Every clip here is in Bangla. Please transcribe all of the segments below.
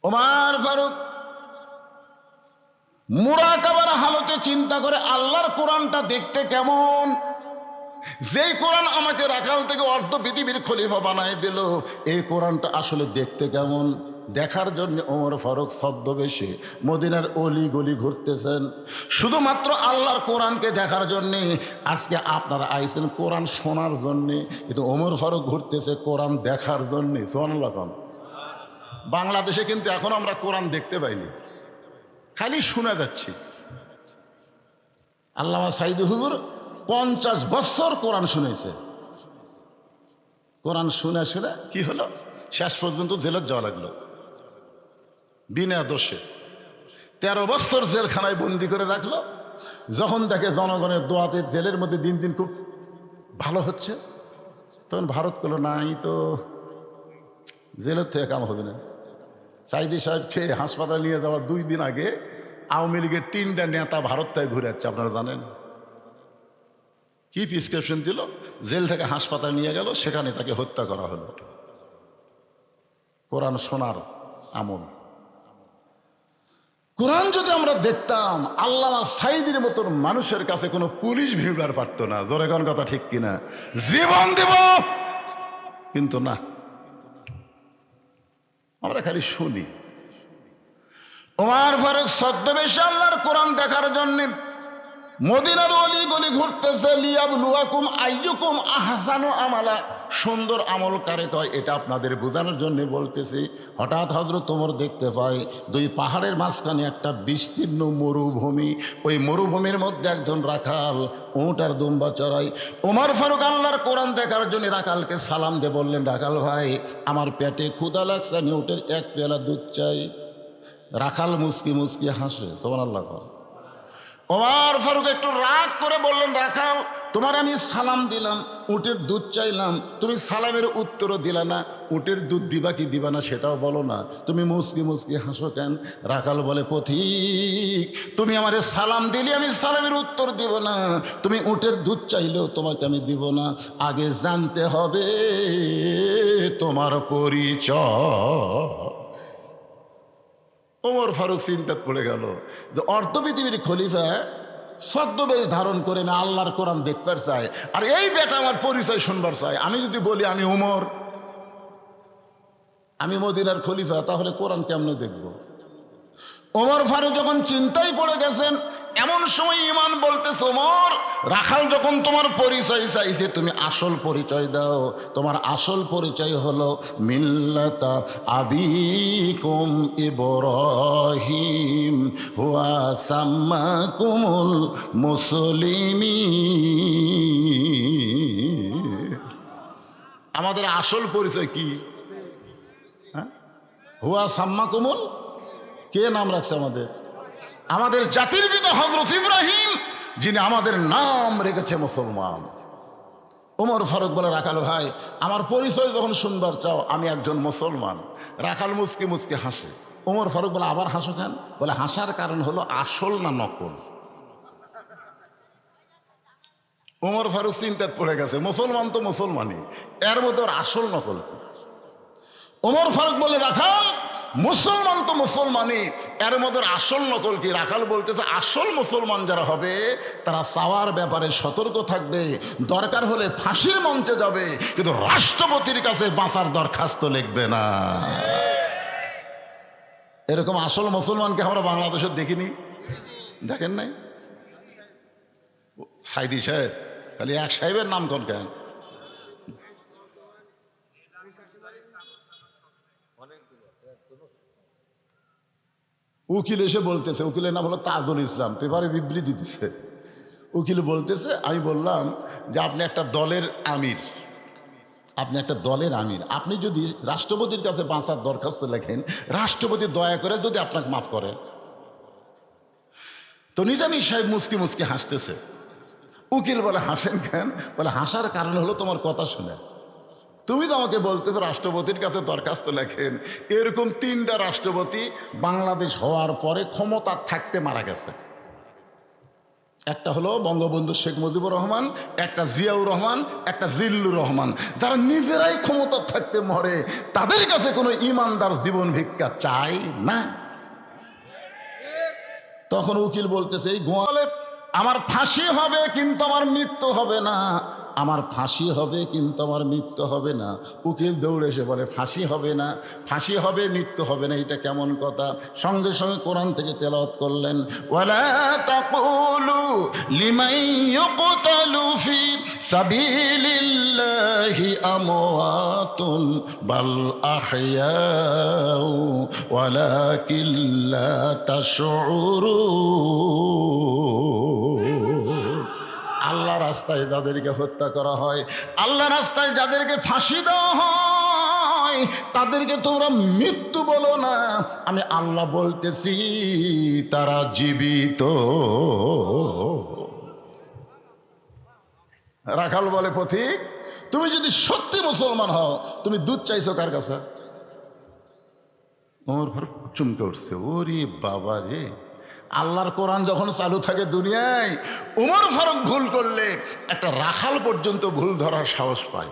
ওমর ফারুক মুরাকাবার হালতে চিন্তা করে আল্লাহর কোরআনটা দেখতে কেমন। যেই কোরআন আমাকে রাখাল থেকে অর্ধ পৃথিবীর খলিফা বানায় দিল, এই কোরআনটা আসলে দেখতে কেমন দেখার জন্য ওমর ফারুক ছদ্মবেশে মদিনার অলি গলি ঘুরতেছেন, শুধুমাত্র আল্লাহর কোরআনকে দেখার জন্যে। আজকে আপনারা আইছেন কোরআন শোনার জন্যে, কিন্তু ওমর ফারুক ঘুরতেছে কোরআন দেখার জন্যে। সুবহানাল্লাহ। বাংলাদেশে কিন্তু এখন আমরা কোরআন দেখতে পাইনি, খালি শোনা যাচ্ছি। আল্লামা সাইদি হুজুর 50 বছর কোরআন শুনেছে। কোরআন শুনে শুনে কি হলো, শেষ পর্যন্ত জেলত যাওয়া লাগলো বিনা দোষে। 13 বছর জেলখানায় বন্দি করে রাখলো। যখন দেখে জনগণের দোয়াতে জেলের মধ্যে দিন দিন খুব ভালো হচ্ছে, তখন ভারত করলো নাই তো জেলের থেকে কাম হবে না। সাইদি সাহেবকে হাসপাতালে নিয়ে যাওয়ার 2 দিন আগে আওয়ামী লীগের 3টা নেতা ভারত থেকে ঘুরে যাচ্ছে। আপনারা জানেন কি প্রেসক্রিপশন দিল? জেল থেকে হাসপাতালে নিয়ে গেল, সেখানে তাকে হত্যা করা হলো। কোরআন শোনার আমল। কোরআন যদি আমরা দেখতাম, আল্লামা সাইদির মতন মানুষের কাছে কোনো পুলিশ ভিড়ার পারতো না। জোরে কোন কথা ঠিক কিনা? জীবন দেব, কিন্তু না, আমরা খালি শুনি। ওমর ফারুক ছদ্মবেশে আল্লাহর কোরআন দেখার জন্য মদিনার অলি গলি ঘুরতেছে। লিয়াবলুয়াকুম আইয়ুকুম আহসানু আমালা, সুন্দর আমল কারে কয় এটা আপনাদের বোঝানোর জন্য বলতেছি। হঠাৎ হযরত ওমর দেখতে পায় 2 পাহাড়ের মাঝখানে একটা বিস্তীর্ণ মরুভূমি। ওই মরুভূমির মধ্যে একজন রাখাল উট আর দুম্বা চড়ায়। ওমর ফারুক আল্লাহর কোরআন দেখার জন্য রাখালকে সালাম দিয়ে বললেন, রাখাল ভাই আমার পেটে ক্ষুধা লাগছে, আমি উটের 1 পেয়ালা দুধ চাই। রাখাল মুস্কি মুস্কি হাসে। সুবহানাল্লাহ। ওমর ফারুক একটু রাগ করে বললেন, রাখাল তোমার আমি সালাম দিলাম, উটের দুধ চাইলাম, তুমি সালামের উত্তরও দিলা না। উটের দুধ দিবা কি দিবা না সেটাও বলো না, তুমি মুস্কি মুস্কি হাসো কেন? রাখাল বলে, পথিক তুমি আমারে সালাম দিলে আমি সালামের উত্তর দিব না, তুমি উটের দুধ চাইলেও তোমাকে আমি দিব না। আগে জানতে হবে তোমার পরিচয়। ওমর ফারুক চিন্তায় পড়ে গেল যে অর্ধ পৃথিবীর খলিফা ছদ্মবেশ ধারণ করে আমি আল্লাহর কোরআন দেখবার চাই, আর এই বেটা আমার পরিচয় শুনবার চাই। আমি যদি বলি আমি ওমর, আমি মদিনার খলিফা, তাহলে কোরআন কেমনে দেখব? ওমর ফারুক যখন চিন্তায় পড়ে গেছেন, এমন সময় ঈমান বলতেছে, ওমর রাখাল যখন তোমার পরিচয় চাইছে, তুমি আসল পরিচয় দাও। তোমার আসল পরিচয় হলো মিল্লাতা আবিকুম ইব্রাহিম হুয়া সাম্মাকুমুল মুসলিমিন। আমাদের আসল পরিচয় কি? হুয়া সাম্মাকুমুল, কে নাম রাখছে আমাদের? আমাদের জাতির পিতা হযরত ইব্রাহিম, যিনি আমাদের নাম রেখেছে মুসলমান। ওমর ফারুক বলে, রাখাল ভাই আমার পরিচয় যখন শুনবার চাও, আমি একজন মুসলমান। রাখাল মুচকি মুচকি হাসে। ওমর ফারুক বলে, আবার হাসো কেন? বলে, হাসার কারণ হলো আসল না নকল। ওমর ফারুক চিন্তায় পড়ে গেছে, মুসলমান তো মুসলমানই, এর মধ্যে ওর আসল নকল কি? ওমর ফারুক বলে, রাখাল মুসলমান তো মুসলমানই, এর মধ্যে আসল নকল কি? রাখাল বলতেছে, আসল মুসলমান যারা হবে তারা চাওয়ার ব্যাপারে সতর্ক থাকবে, দরকার হলে ফাঁসির মঞ্চে যাবে, কিন্তু রাষ্ট্রপতির কাছে বাঁচার দরখাস্ত লিখবে না। এরকম আসল মুসলমানকে আমরা বাংলাদেশে দেখিনি, দেখেন নাই? সাইদি সাহেব, খালি এক সাহেবের নাম কোন কেন? উকিল এসে বলতেছে, উকিলের নাম হলো তাজুল ইসলাম, পেপারে বিবৃতি দিচ্ছে। উকিল বলতেছে, আমি বললাম যে আপনি একটা দলের আমির, আপনি একটা দলের আমির, আপনি যদি রাষ্ট্রপতির কাছে বাঁচার দরখাস্ত লেখেন, রাষ্ট্রপতি দয়া করে যদি আপনাকে মাফ করে। তো নিজামী সাহেব মুচকি মুচকি হাসতেছে। উকিল বলে, হাসেন কেন? বলে, হাসার কারণ হলো তোমার কথা শুনে। তুমি তো আমাকে বলতেছো রাষ্ট্রপতির কাছে দরখাস্ত লেখেন, এরকম 3টা রাষ্ট্রপতি বাংলাদেশ হওয়ার পরে ক্ষমতা থাকতে মারা গেছে। একটা হলো বঙ্গবন্ধু শেখ মুজিবুর রহমান, একটা জিয়াউর রহমান, একটা জিল্লুর রহমান। যারা নিজেরাই ক্ষমতা থাকতে মরে, তাদের কাছে কোনো ইমানদার জীবন ভিক্ষা চায় না। তখন উকিল বলতেছে, এই গোয়ালে আমার ফাঁসি হবে কিন্তু আমার মৃত্যু হবে না, আমার ফাঁসি হবে কিন্তু আমার মৃত্যু হবে না। উকিল দৌড়ে এসে বলে, ফাঁসি হবে না, ফাঁসি হবে মৃত্যু হবে না, এটা কেমন কথা? সঙ্গে সঙ্গে কোরআন থেকে তেলাওয়াত করলেন, ওয়ালা তাকুলু লিমান ইউকতালু ফি সাবিলিল্লাহি আমওয়াতুন বাল আহইয়াউ ওয়ালাকিন লা তাশউরুন। আল্লাহ রাস্তায় যাদেরকে হত্যা করা হয়, আল্লাহ রাস্তায় যাদেরকে ফাঁসি দেওয়া হয়, তাদেরকে তোমরা মৃত্যু বলো না, আমি আল্লাহ বলতেছি তারা জীবিত। রাখাল বলে, পথিক তুমি যদি সত্যি মুসলমান হও, তুমি দুধ চাইছো কার কাছে? ওমর ফারুক চমকে উঠছে, ওরে বাবা রে, আল্লাহর কোরআন যখন চালু থাকে দুনিয়ায়, ওমর ফারুক ভুল করলে একটা রাখাল পর্যন্ত ভুল ধরার সাহস পায়।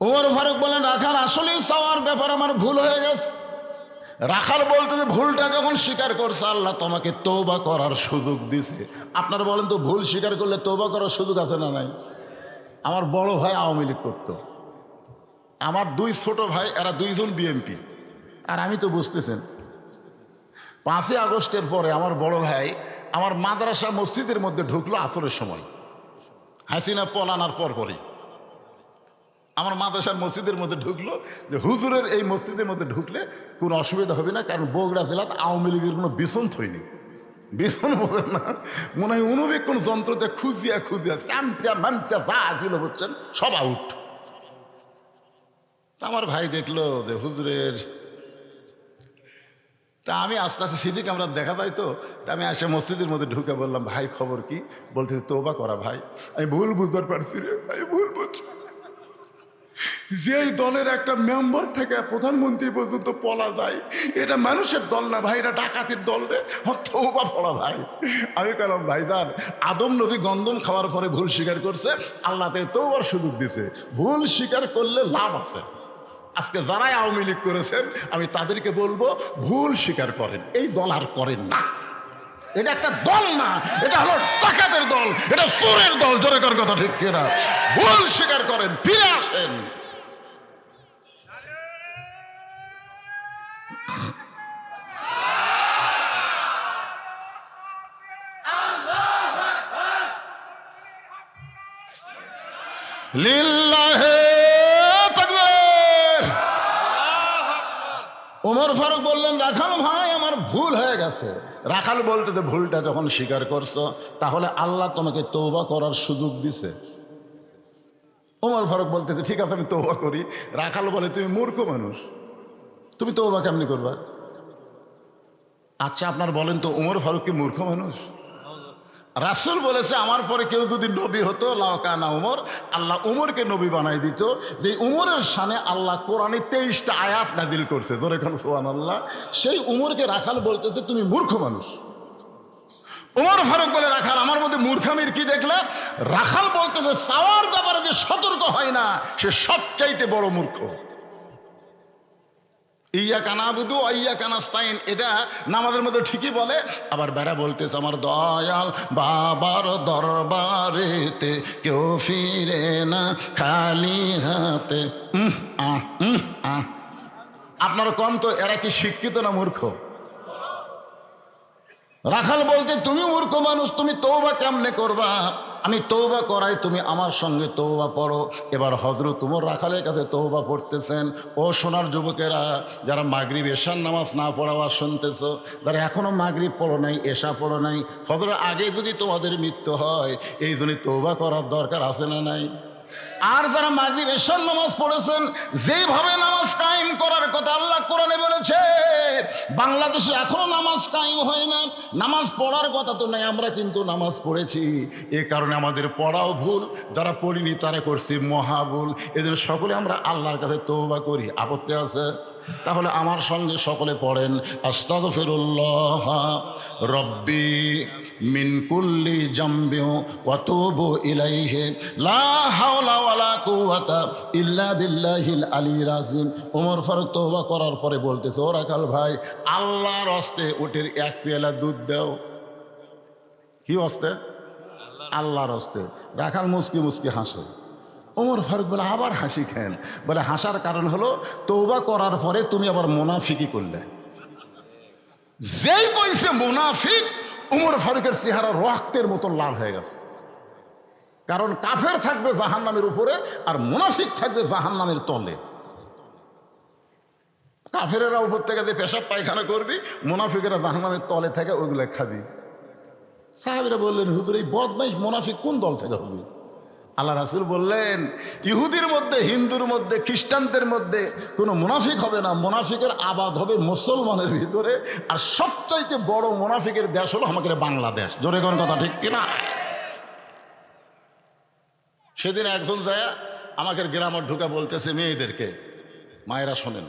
ওমর ফারুক বলেন, রাখাল আসলেই চাওয়ার ব্যাপার আমার ভুল হয়ে গেছে। রাখাল বলতে যে ভুলটা যখন স্বীকার করছে, আল্লাহ তোমাকে তওবা করার সুযোগ দিছে। আপনারা বলেন তো, ভুল স্বীকার করলে তওবা করার সুযোগ আছে না নাই? আমার বড় ভাই আওয়ামী লীগ করতো, আমার দুই ছোট ভাই, এরা দুইজন বিএনপি। আর আমি তো বুঝতেছেন, 5ই আগস্টের পরে আমার বড় ভাই আমার মাদ্রাসা মসজিদের মধ্যে ঢুকলো আসরের সময়, হাসিনা পলানোর পরপরই আমার মাদ্রাসার মসজিদের মধ্যে ঢুকলো, যে হুজুরের এই মসজিদের মধ্যে ঢুকলে কোনো অসুবিধা হবে না, কারণ বগুড়া জেলাতে আওয়ামী লীগের কোনো বিছন থইনি। বিছন বোঝেন না, মনে হয় অনুবেক্ষণ যন্ত্রতে খুঁজিয়া খুঁজিয়া চামচা মানচা যা ছিল বুঝছেন সব আউট। আমার ভাই দেখলো যে হুজুরের, তা আমি আস্তে আস্তে সিসি ক্যামেরা দেখা যায় তো, তা আমি আসে মসজিদের মধ্যে ঢুকে বললাম, ভাই খবর কি? বলতে তওবা করা ভাই। আমি ভুল বুঝবার পারছি রে ভাই, ভুল বুঝছি। যেই দলের একটা মেম্বার থেকে প্রধানমন্ত্রী পর্যন্ত পলা যায়, এটা মানুষের দল না ভাই, এটা ডাকাতির দল রে, তওবা পড়া ভাই। আমি বললাম, ভাইজান আদম নবী গন্ধম খাওয়ার পরে ভুল স্বীকার করছে, আল্লাহ তাকে তওবার সুযোগ দিছে, ভুল স্বীকার করলে লাভ আছে। আজকে যারাই আওয়ামী লীগ করেছেন আমি তাদেরকে বলবো, ভুল স্বীকার করেন, এই দল আর করেন না। এটা একটা দল না, এটা হলো ডাকাতের দল, এটা চোরের দল। জোরে কর কথা ঠিক কিনা? ভুল স্বীকার করেন, ফিরে আসেন। লিল্লাহে তাকবীর। ওমর ফারুক বললেন, রাখাল ভাই আমার ভুল হয়ে গেছে। রাখাল বলতে, যে ভুলটা যখন স্বীকার করছো, তাহলে আল্লাহ তোমাকে তওবা করার সুযোগ দিছে। ওমর ফারুক বলতেছে, ঠিক আছে আমি তওবা করি। রাখাল বলে, তুমি মূর্খ মানুষ, তুমি তওবা কেমনি করবা? আচ্ছা আপনার বলেন তো, ওমর ফারুক কি মূর্খ মানুষ? রাসূল বলেছে, আমার পরে কেউ যদি নবী হতো লাকানা উমর, আল্লাহ উমরকে নবী বানাই দিত। যে উমরের শানে আল্লাহ কোরআনে 23টা আয়াত নাজিল করছে, ধরে কোন সুবহানাল্লাহ। সেই উমরকে রাখাল বলতেছে, তুমি মূর্খ মানুষ। ওমর ফারুক বলে, রাখাল আমার মধ্যে মূর্খামির কি দেখলে? রাখাল বলতেছে, চাওয়ার ব্যাপারে যে সতর্ক হয় না, সে সবচাইতে বড় মূর্খ। ইয়াকা নাবুদু ওয়া ইয়াকা নাস্তাইন, এটা নামাজের মধ্যে ঠিকই বলে। আবার বেড়া বলতেছে, আমার দয়াল বাবার দরবারেতে কেউ ফিরে না খালি হাতে। আপনার কম তো, এরা কি শিক্ষিত না মূর্খ? রাখাল বলতে, তুমি মূর্খ মানুষ, তুমি তওবা কেমনে করবা? আমি তওবা করাই, তুমি আমার সঙ্গে তওবা পড়ো। এবার হযরত ওমর রাখালের কাছে তওবা পড়তেছেন। ও সোনার যুবকেরা, যারা মাগরিব এশার নামাজ না পড়াবার শুনতেছো, যারা এখনো মাগরিব পড়ো নাই, এশা পড়ো নাই, ফজরের আগে যদি তোমাদের মৃত্যু হয়, এই জন্য তওবা করার দরকার আছে না নাই? আর যারা মাগরিব এশার নামাজ পড়েছেন, যেভাবে নামাজ কায়েম করার কথা আল্লাহ কোরআনে বলেছে, বাংলাদেশে এখনো নামাজ কায়েম হয় না। নামাজ পড়ার কথা তো নাই, আমরা কিন্তু নামাজ পড়েছি। এ কারণে আমাদের পড়াও ভুল, যারা পড়িনি তারা করছি মহাভুল। এদের সকলে আমরা আল্লাহর কাছে তওবা করি। আপত্তি আছে? তাহলে আমার সঙ্গে সকলে পড়েন আস্তাগফিরুল্লাহ রব্বি মিন কুল্লি জামবি ওয়া তুবু ইলাইহি লা হাওলা ওয়ালা কুওয়াতা ইল্লা বিল্লাহিল আলিয়্যিল আযীম। ওমর ফারুক তওবা করার পরে বলতেছে, ও রাখাল ভাই, আল্লাহর হস্তে উটের এক পেয়ালা দুধ দাও। কি হস্তে? আল্লাহর হস্তে। রাখাল মুস্কি মুস্কি হাসে। ওমর ফারুক বলে, আবার হাসি খেন? বলে, হাসার কারণ হলো তওবা করার পরে তুমি আবার মুনাফিকি করলে। যেই কইছে মুনাফিক, ওমর ফারুকের চেহারা রক্তের মতো লাল হয়ে গেছে। কারণ কাফের থাকবে জাহান্নামের উপরে আর মুনাফিক থাকবে জাহান্নামের তলে। কাফেরেরা উপর থেকে যে পেশাব পায়খানা করবি, মুনাফিকেরা জাহান্নামের তলে থেকে ওইগুলো খাবি। সাহাবীরা বললেন, হুজুর এই বদমাইশ মুনাফিক কোন দল থেকে হবে? আল্লাহ রাসূল বললেন, ইহুদির মধ্যে, হিন্দুর মধ্যে, খ্রিস্টানদের মধ্যে কোনো মুনাফিক হবে না। মুনাফিকের আবাদ হবে মুসলমানের ভিতরে। আর সবচাইতে বড় মুনাফিকের দেশ হলো আমাদের বাংলাদেশ। জোরে কোন কথা ঠিক কিনা? সেদিন একজন যায় আমাকে গ্রামে ঢুকে বলতেছে মেয়েদেরকে, মায়েরা শোনেন,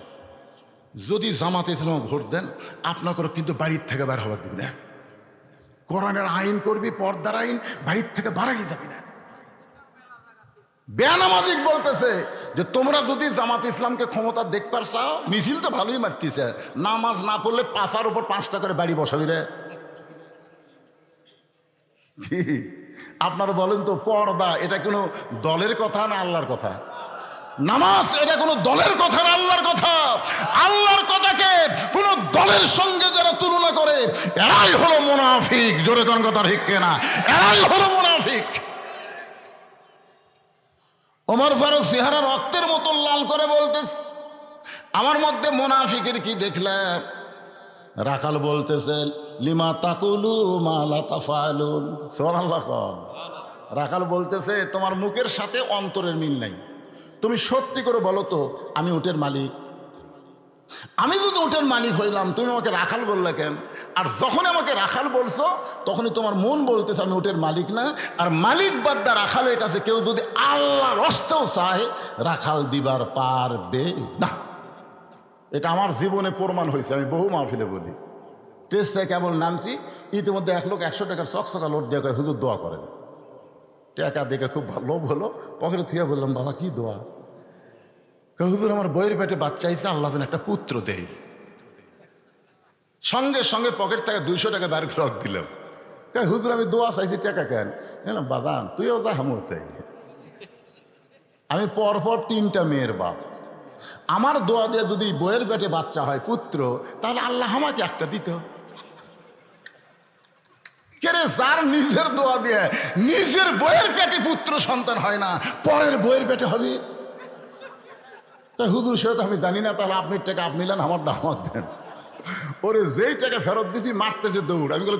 যদি জামাতে ইসলাম ভোট দেন আপনাকে কিন্তু বাড়ির থেকে বের হবার দিবি না। কোরআনের আইন করবি, পর্দার আইন, বাড়ির থেকে বাড়াই যাবি না। বেনামাজিক বলতেছে যে তোমরা যদি জামাত ইসলামকে ক্ষমতা দেখবার চাও, মিছিল তো ভালোই মারতেছে, নামাজ না পড়লে পাশার উপর 5টা করে বাড়ি বসাবি রে। আপনারা বলেন তো, পর্দা এটা কোনো দলের কথা না আল্লাহর কথা? নামাজ এটা কোনো দলের কথা না আল্লাহর কথা? আল্লাহর কথাকে কোনো দলের সঙ্গে যারা তুলনা করে, এরাই হলো মুনাফিক। জোরে কোন কথা ঠিক কিনা? এরাই হলো মুনাফিক। ওমর ফারুক চেহারা রক্তের মতো লাল করে বলতেছে, আমার মধ্যে মুনাফিকের কি দেখলাম? রাখাল বলতেছে, লিমা তাকুলু মা লা তাফআলুন। সুবহানাল্লাহ। রাখাল বলতেছে, তোমার মুখের সাথে অন্তরের মিল নাই। তুমি সত্যি করে বলো তো, আমি উটের মালিক? আমি যদি উটের মালিক হইলাম, তুমি আমাকে রাখাল বললে কেন? আর যখন আমাকে রাখাল বলছো, তখনই তোমার মন বলতেছে আমি উটের মালিক না। আর মালিক বাদ্দা রাখালের কাছে কেউ যদি আল্লাহর হস্তেও চায়, রাখাল দিবার পারবে না। এটা আমার জীবনে প্রমাণ হয়েছে। আমি বহু মাহফিলে বলি, টেস্টে কেবল নামছি, ইতিমধ্যে এক লোক 100 টাকার চকচকা লোট দিয়ে কয়, হুজুর দোয়া করেন। টাকা দেখে খুব লোভ হলো, পকেটে থুয়ে বললাম, বাবা কি দোয়া? হুজুর আমার বইয়ের পেটে বাচ্চা হয়েছে, আল্লাহ যেন একটা পুত্র দেয়। সঙ্গে সঙ্গে পকেট থেকে 200 টাকা বের করে দিলাম। হুজুর আমি দোয়া চাইছি, টাকা কেন? বাদান তুইও যা হামতে। আমি পরপর 3টা মেয়ের বাপ। আমার দোয়া দিয়ে যদি বইয়ের পেটে বাচ্চা হয় পুত্র, তাহলে আল্লাহ আমাকে একটা দিত। কেরে, যার নিজের দোয়া দিয়ে নিজের বইয়ের পেটে পুত্র সন্তান হয় না, পরের বইয়ের পেটে হবে? হুজুর সে তো আমি জানি না, তাহলে আপনি টাকা আপনি নেন, আমার দামাত দেন। ওরে যেই টাকা ফেরত দিছি মারতেছে দৌড়। আমি বলি,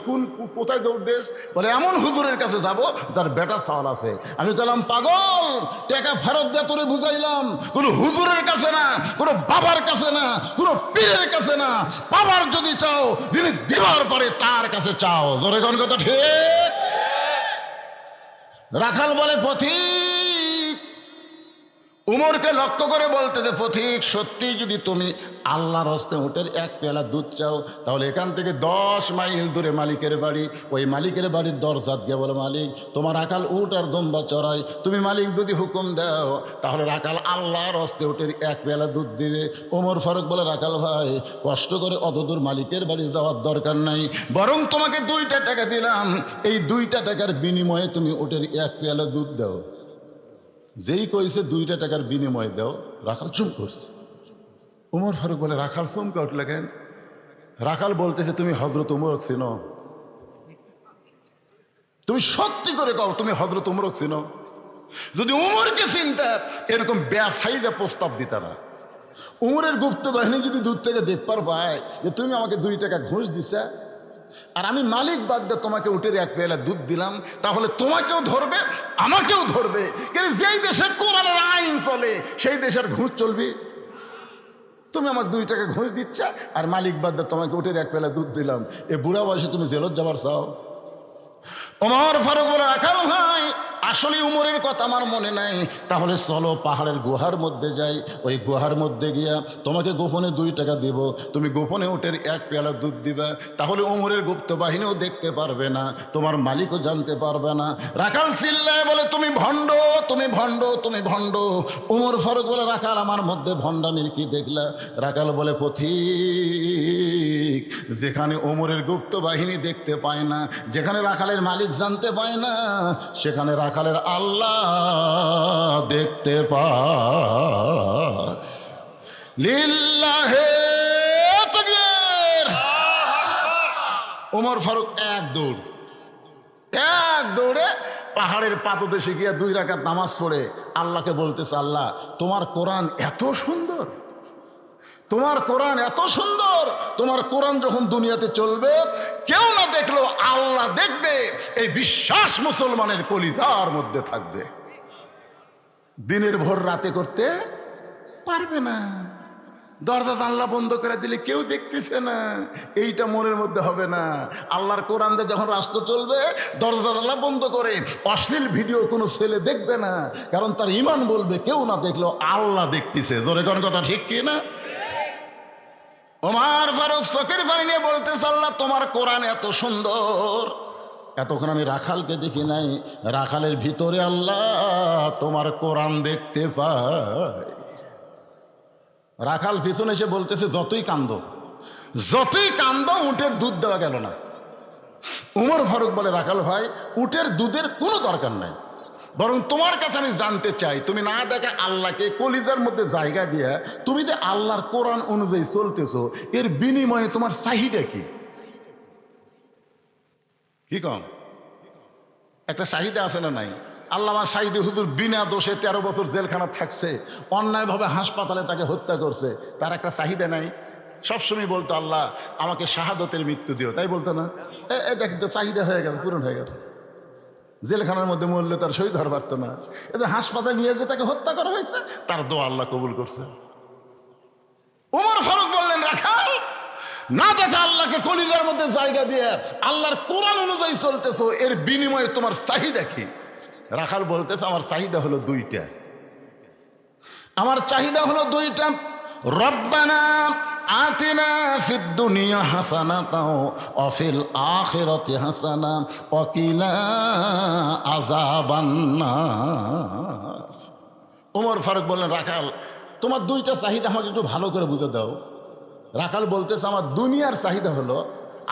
কোথায় দৌড় দেশ? বলে, এমন হুজুরের কাছে যাব যার বেটা চাল আছে। আমি বললাম, পাগল, টাকা ফেরত দিয়ে তোরে বুঝাইলাম, কোনো হুজুরের কাছে না, কোনো বাবার কাছে না, কোনো পীরের কাছে না। বাবার যদি চাও, যিনি দিবার পারে তার কাছে চাও। জোরে কোন কথা ঠিক? রাখাল বলে, পথিক, উমরকে লক্ষ্য করে বলতেছে, পথিক, সত্যি যদি তুমি আল্লাহর হস্তে উটের এক পেয়ালা দুধ চাও, তাহলে এখান থেকে 10 মাইল দূরে মালিকের বাড়ি। ওই মালিকের বাড়ির দরজা দিয়ে বলো, মালিক তোমার রাখাল উট আর দম্বা চড়াই, তুমি মালিক যদি হুকুম দাও, তাহলে রাখাল আল্লাহর হস্তে উটের এক পেয়ালা দুধ দিবে। ওমর ফারুক বলে, রাখাল ভাই, কষ্ট করে অতদূর মালিকের বাড়ি যাওয়ার দরকার নাই, বরং তোমাকে 2টা টাকা দিলাম, এই 2টা টাকার বিনিময়ে তুমি উটের এক পেয়ালা দুধ দাও। যেই কইছে 2টা টাকার বিনিময় দাও, রাখাল চুম করছে। উমর ফারুক বলে, রাখাল চমকে উঠলে কেন? রাখাল বলতেছে, তুমি হজরত উমরক চিনো? তুমি সত্যি করে কও, তুমি হজরত উমরক চিনো? যদি উমরকে চিনতে, এরকম ব্যবসায়ীরা প্রস্তাব দিত না। উমরের গুপ্ত বাহিনী যদি দূর থেকে দেখবার পায় যে তুমি আমাকে 2 টাকা ঘুষ দিছে, আর আমি মালিক বাদ দিয়ে তোমাকে উটের এক পেয়ালা দুধ দিলাম, তাহলে তোমাকেও ধরবে, আমাকেও ধরবে। কিন্তু যেই দেশে কোরআনের আইন চলে, সেই দেশের ঘুষ চলবে। তুমি আমাকে 2 টাকা ঘুষ দিচ্ছ, আর মালিক বাদ দিয়ে তোমাকে উটের এক পেয়ালা দুধ দিলাম। এ বুড়া বয়সে তুমি জেলত যাবার চাও? ওমর ফারুক বলে, রাখাল ভাই আসলে উমরের কথা আমার মনে নাই, তাহলে চলো পাহাড়ের গুহার মধ্যে যাই, ওই গুহার মধ্যে গিয়া তোমাকে গোপনে 2 টাকা দিব, তুমি গোপনে উটের 1 পেয়ালা দুধ দিবা, তাহলে উমরের গুপ্ত বাহিনীও দেখতে পারবে না, তোমার মালিকও জানতে পারবে না। রাখাল চিল্লায় বলে, তুমি ভণ্ড, তুমি ভণ্ড, তুমি ভণ্ড। উমর ফারুক বলে, রাখাল আমার মধ্যে ভণ্ডামির কি দেখলা? রাখাল বলে, পথিক, যেখানে ওমরের গুপ্ত বাহিনী দেখতে পায় না, যেখানে রাখালের মালিক জানতে পায় না, সেখানে রাখালের আল্লাহ দেখতে পায়। লিল্লাহে তাকবীর। ওমর ফারুক এক দৌড়ে পাহাড়ের পাদদেশে গিয়ে 2 রাকাত নামাজ পড়ে আল্লাহকে বলতেছে, আল্লাহ তোমার কোরআন এত সুন্দর, তোমার কোরআন এত সুন্দর, তোমার কোরআন যখন দুনিয়াতে চলবে কেউ না দেখলো আল্লাহ দেখবে, এই বিশ্বাস মুসলমানের কলিজার মধ্যে থাকবে। দিনের ভোর রাতে করতে পারবে না, দরজা জানলা বন্ধ করে দিলে কেউ দেখতেছে না, এইটা মনের মধ্যে হবে না। আল্লাহর কোরআন দিয়ে যখন রাষ্ট্র চলবে, দরজা জানলা বন্ধ করে অশ্লীল ভিডিও কোনো ছেলে দেখবে না, কারণ তার ঈমান বলবে কেউ না দেখলো আল্লাহ দেখতেছে। জোরে কোন কথা ঠিক কি না? ওমর ফারুক চোখের পানি নিয়ে বলতেছে, আল্লাহ তোমার কোরআন এত সুন্দর, এতক্ষণ আমি রাখালকে দেখি নাই, রাখালের ভিতরে আল্লাহ তোমার কোরআন দেখতে পাই। রাখাল পিছনে এসে বলতেছে, যতই কান্দ উটের দুধ দেওয়া গেল না। উমর ফারুক বলে, রাখাল ভাই উটের দুধের কোনো দরকার নাই, বরং তোমার কাছে আমি জানতে চাই, তুমি না দেখা আল্লাহকে কলিজার মধ্যে জায়গা দিয়ে তুমি যে আল্লাহর কোরআন অনুযায়ী চলতেছো, এর বিনিময়ে তোমার চাহিদা কি? কি কম একটা চাহিদা আছে না নাই? আল্লামা সাঈদী হুজুর বিনা দোষে 13 বছর জেলখানা থাকছে, অন্যায়ভাবে হাসপাতালে তাকে হত্যা করছে, তার একটা চাহিদা নাই? সবসময় বলতো, আল্লাহ আমাকে শাহাদতের মৃত্যু দিও, তাই বলতো না? দেখ তো চাহিদা হয়ে গেছে, পূরণ হয়ে গেছে। জেলখানার মধ্যে মরলে তার শহীদ হওয়ার পারত না, এদের হাসপাতালে নিয়ে যে তাকে হত্যা করা হয়েছে, তার দোয়া আল্লাহ কবুল করছে। ওমর ফারুক বললেন, রাখাল না দেখা আল্লাহকে কলিজার মধ্যে জায়গা দিয়ে আল্লাহর কোরআন অনুযায়ী চলতেছো, এর বিনিময়ে তোমার চাহিদা কি? রাখাল বলতেছে, আমার চাহিদা হলো 2টা, আমার চাহিদা হলো 2টা। রব্বানা আতিনা ফিদ দুনিয়া হাসানাতাও ওয়া ফিল আখিরাতি হাসানা ওয়া কিনা আযাবান নার। ওমর ফারুক বললেন, রাখাল তোমার 2টা চাহিদা আমাকে একটু ভালো করে বুঝে দাও। রাখাল বলতেছে, আমার দুনিয়ার চাহিদা হলো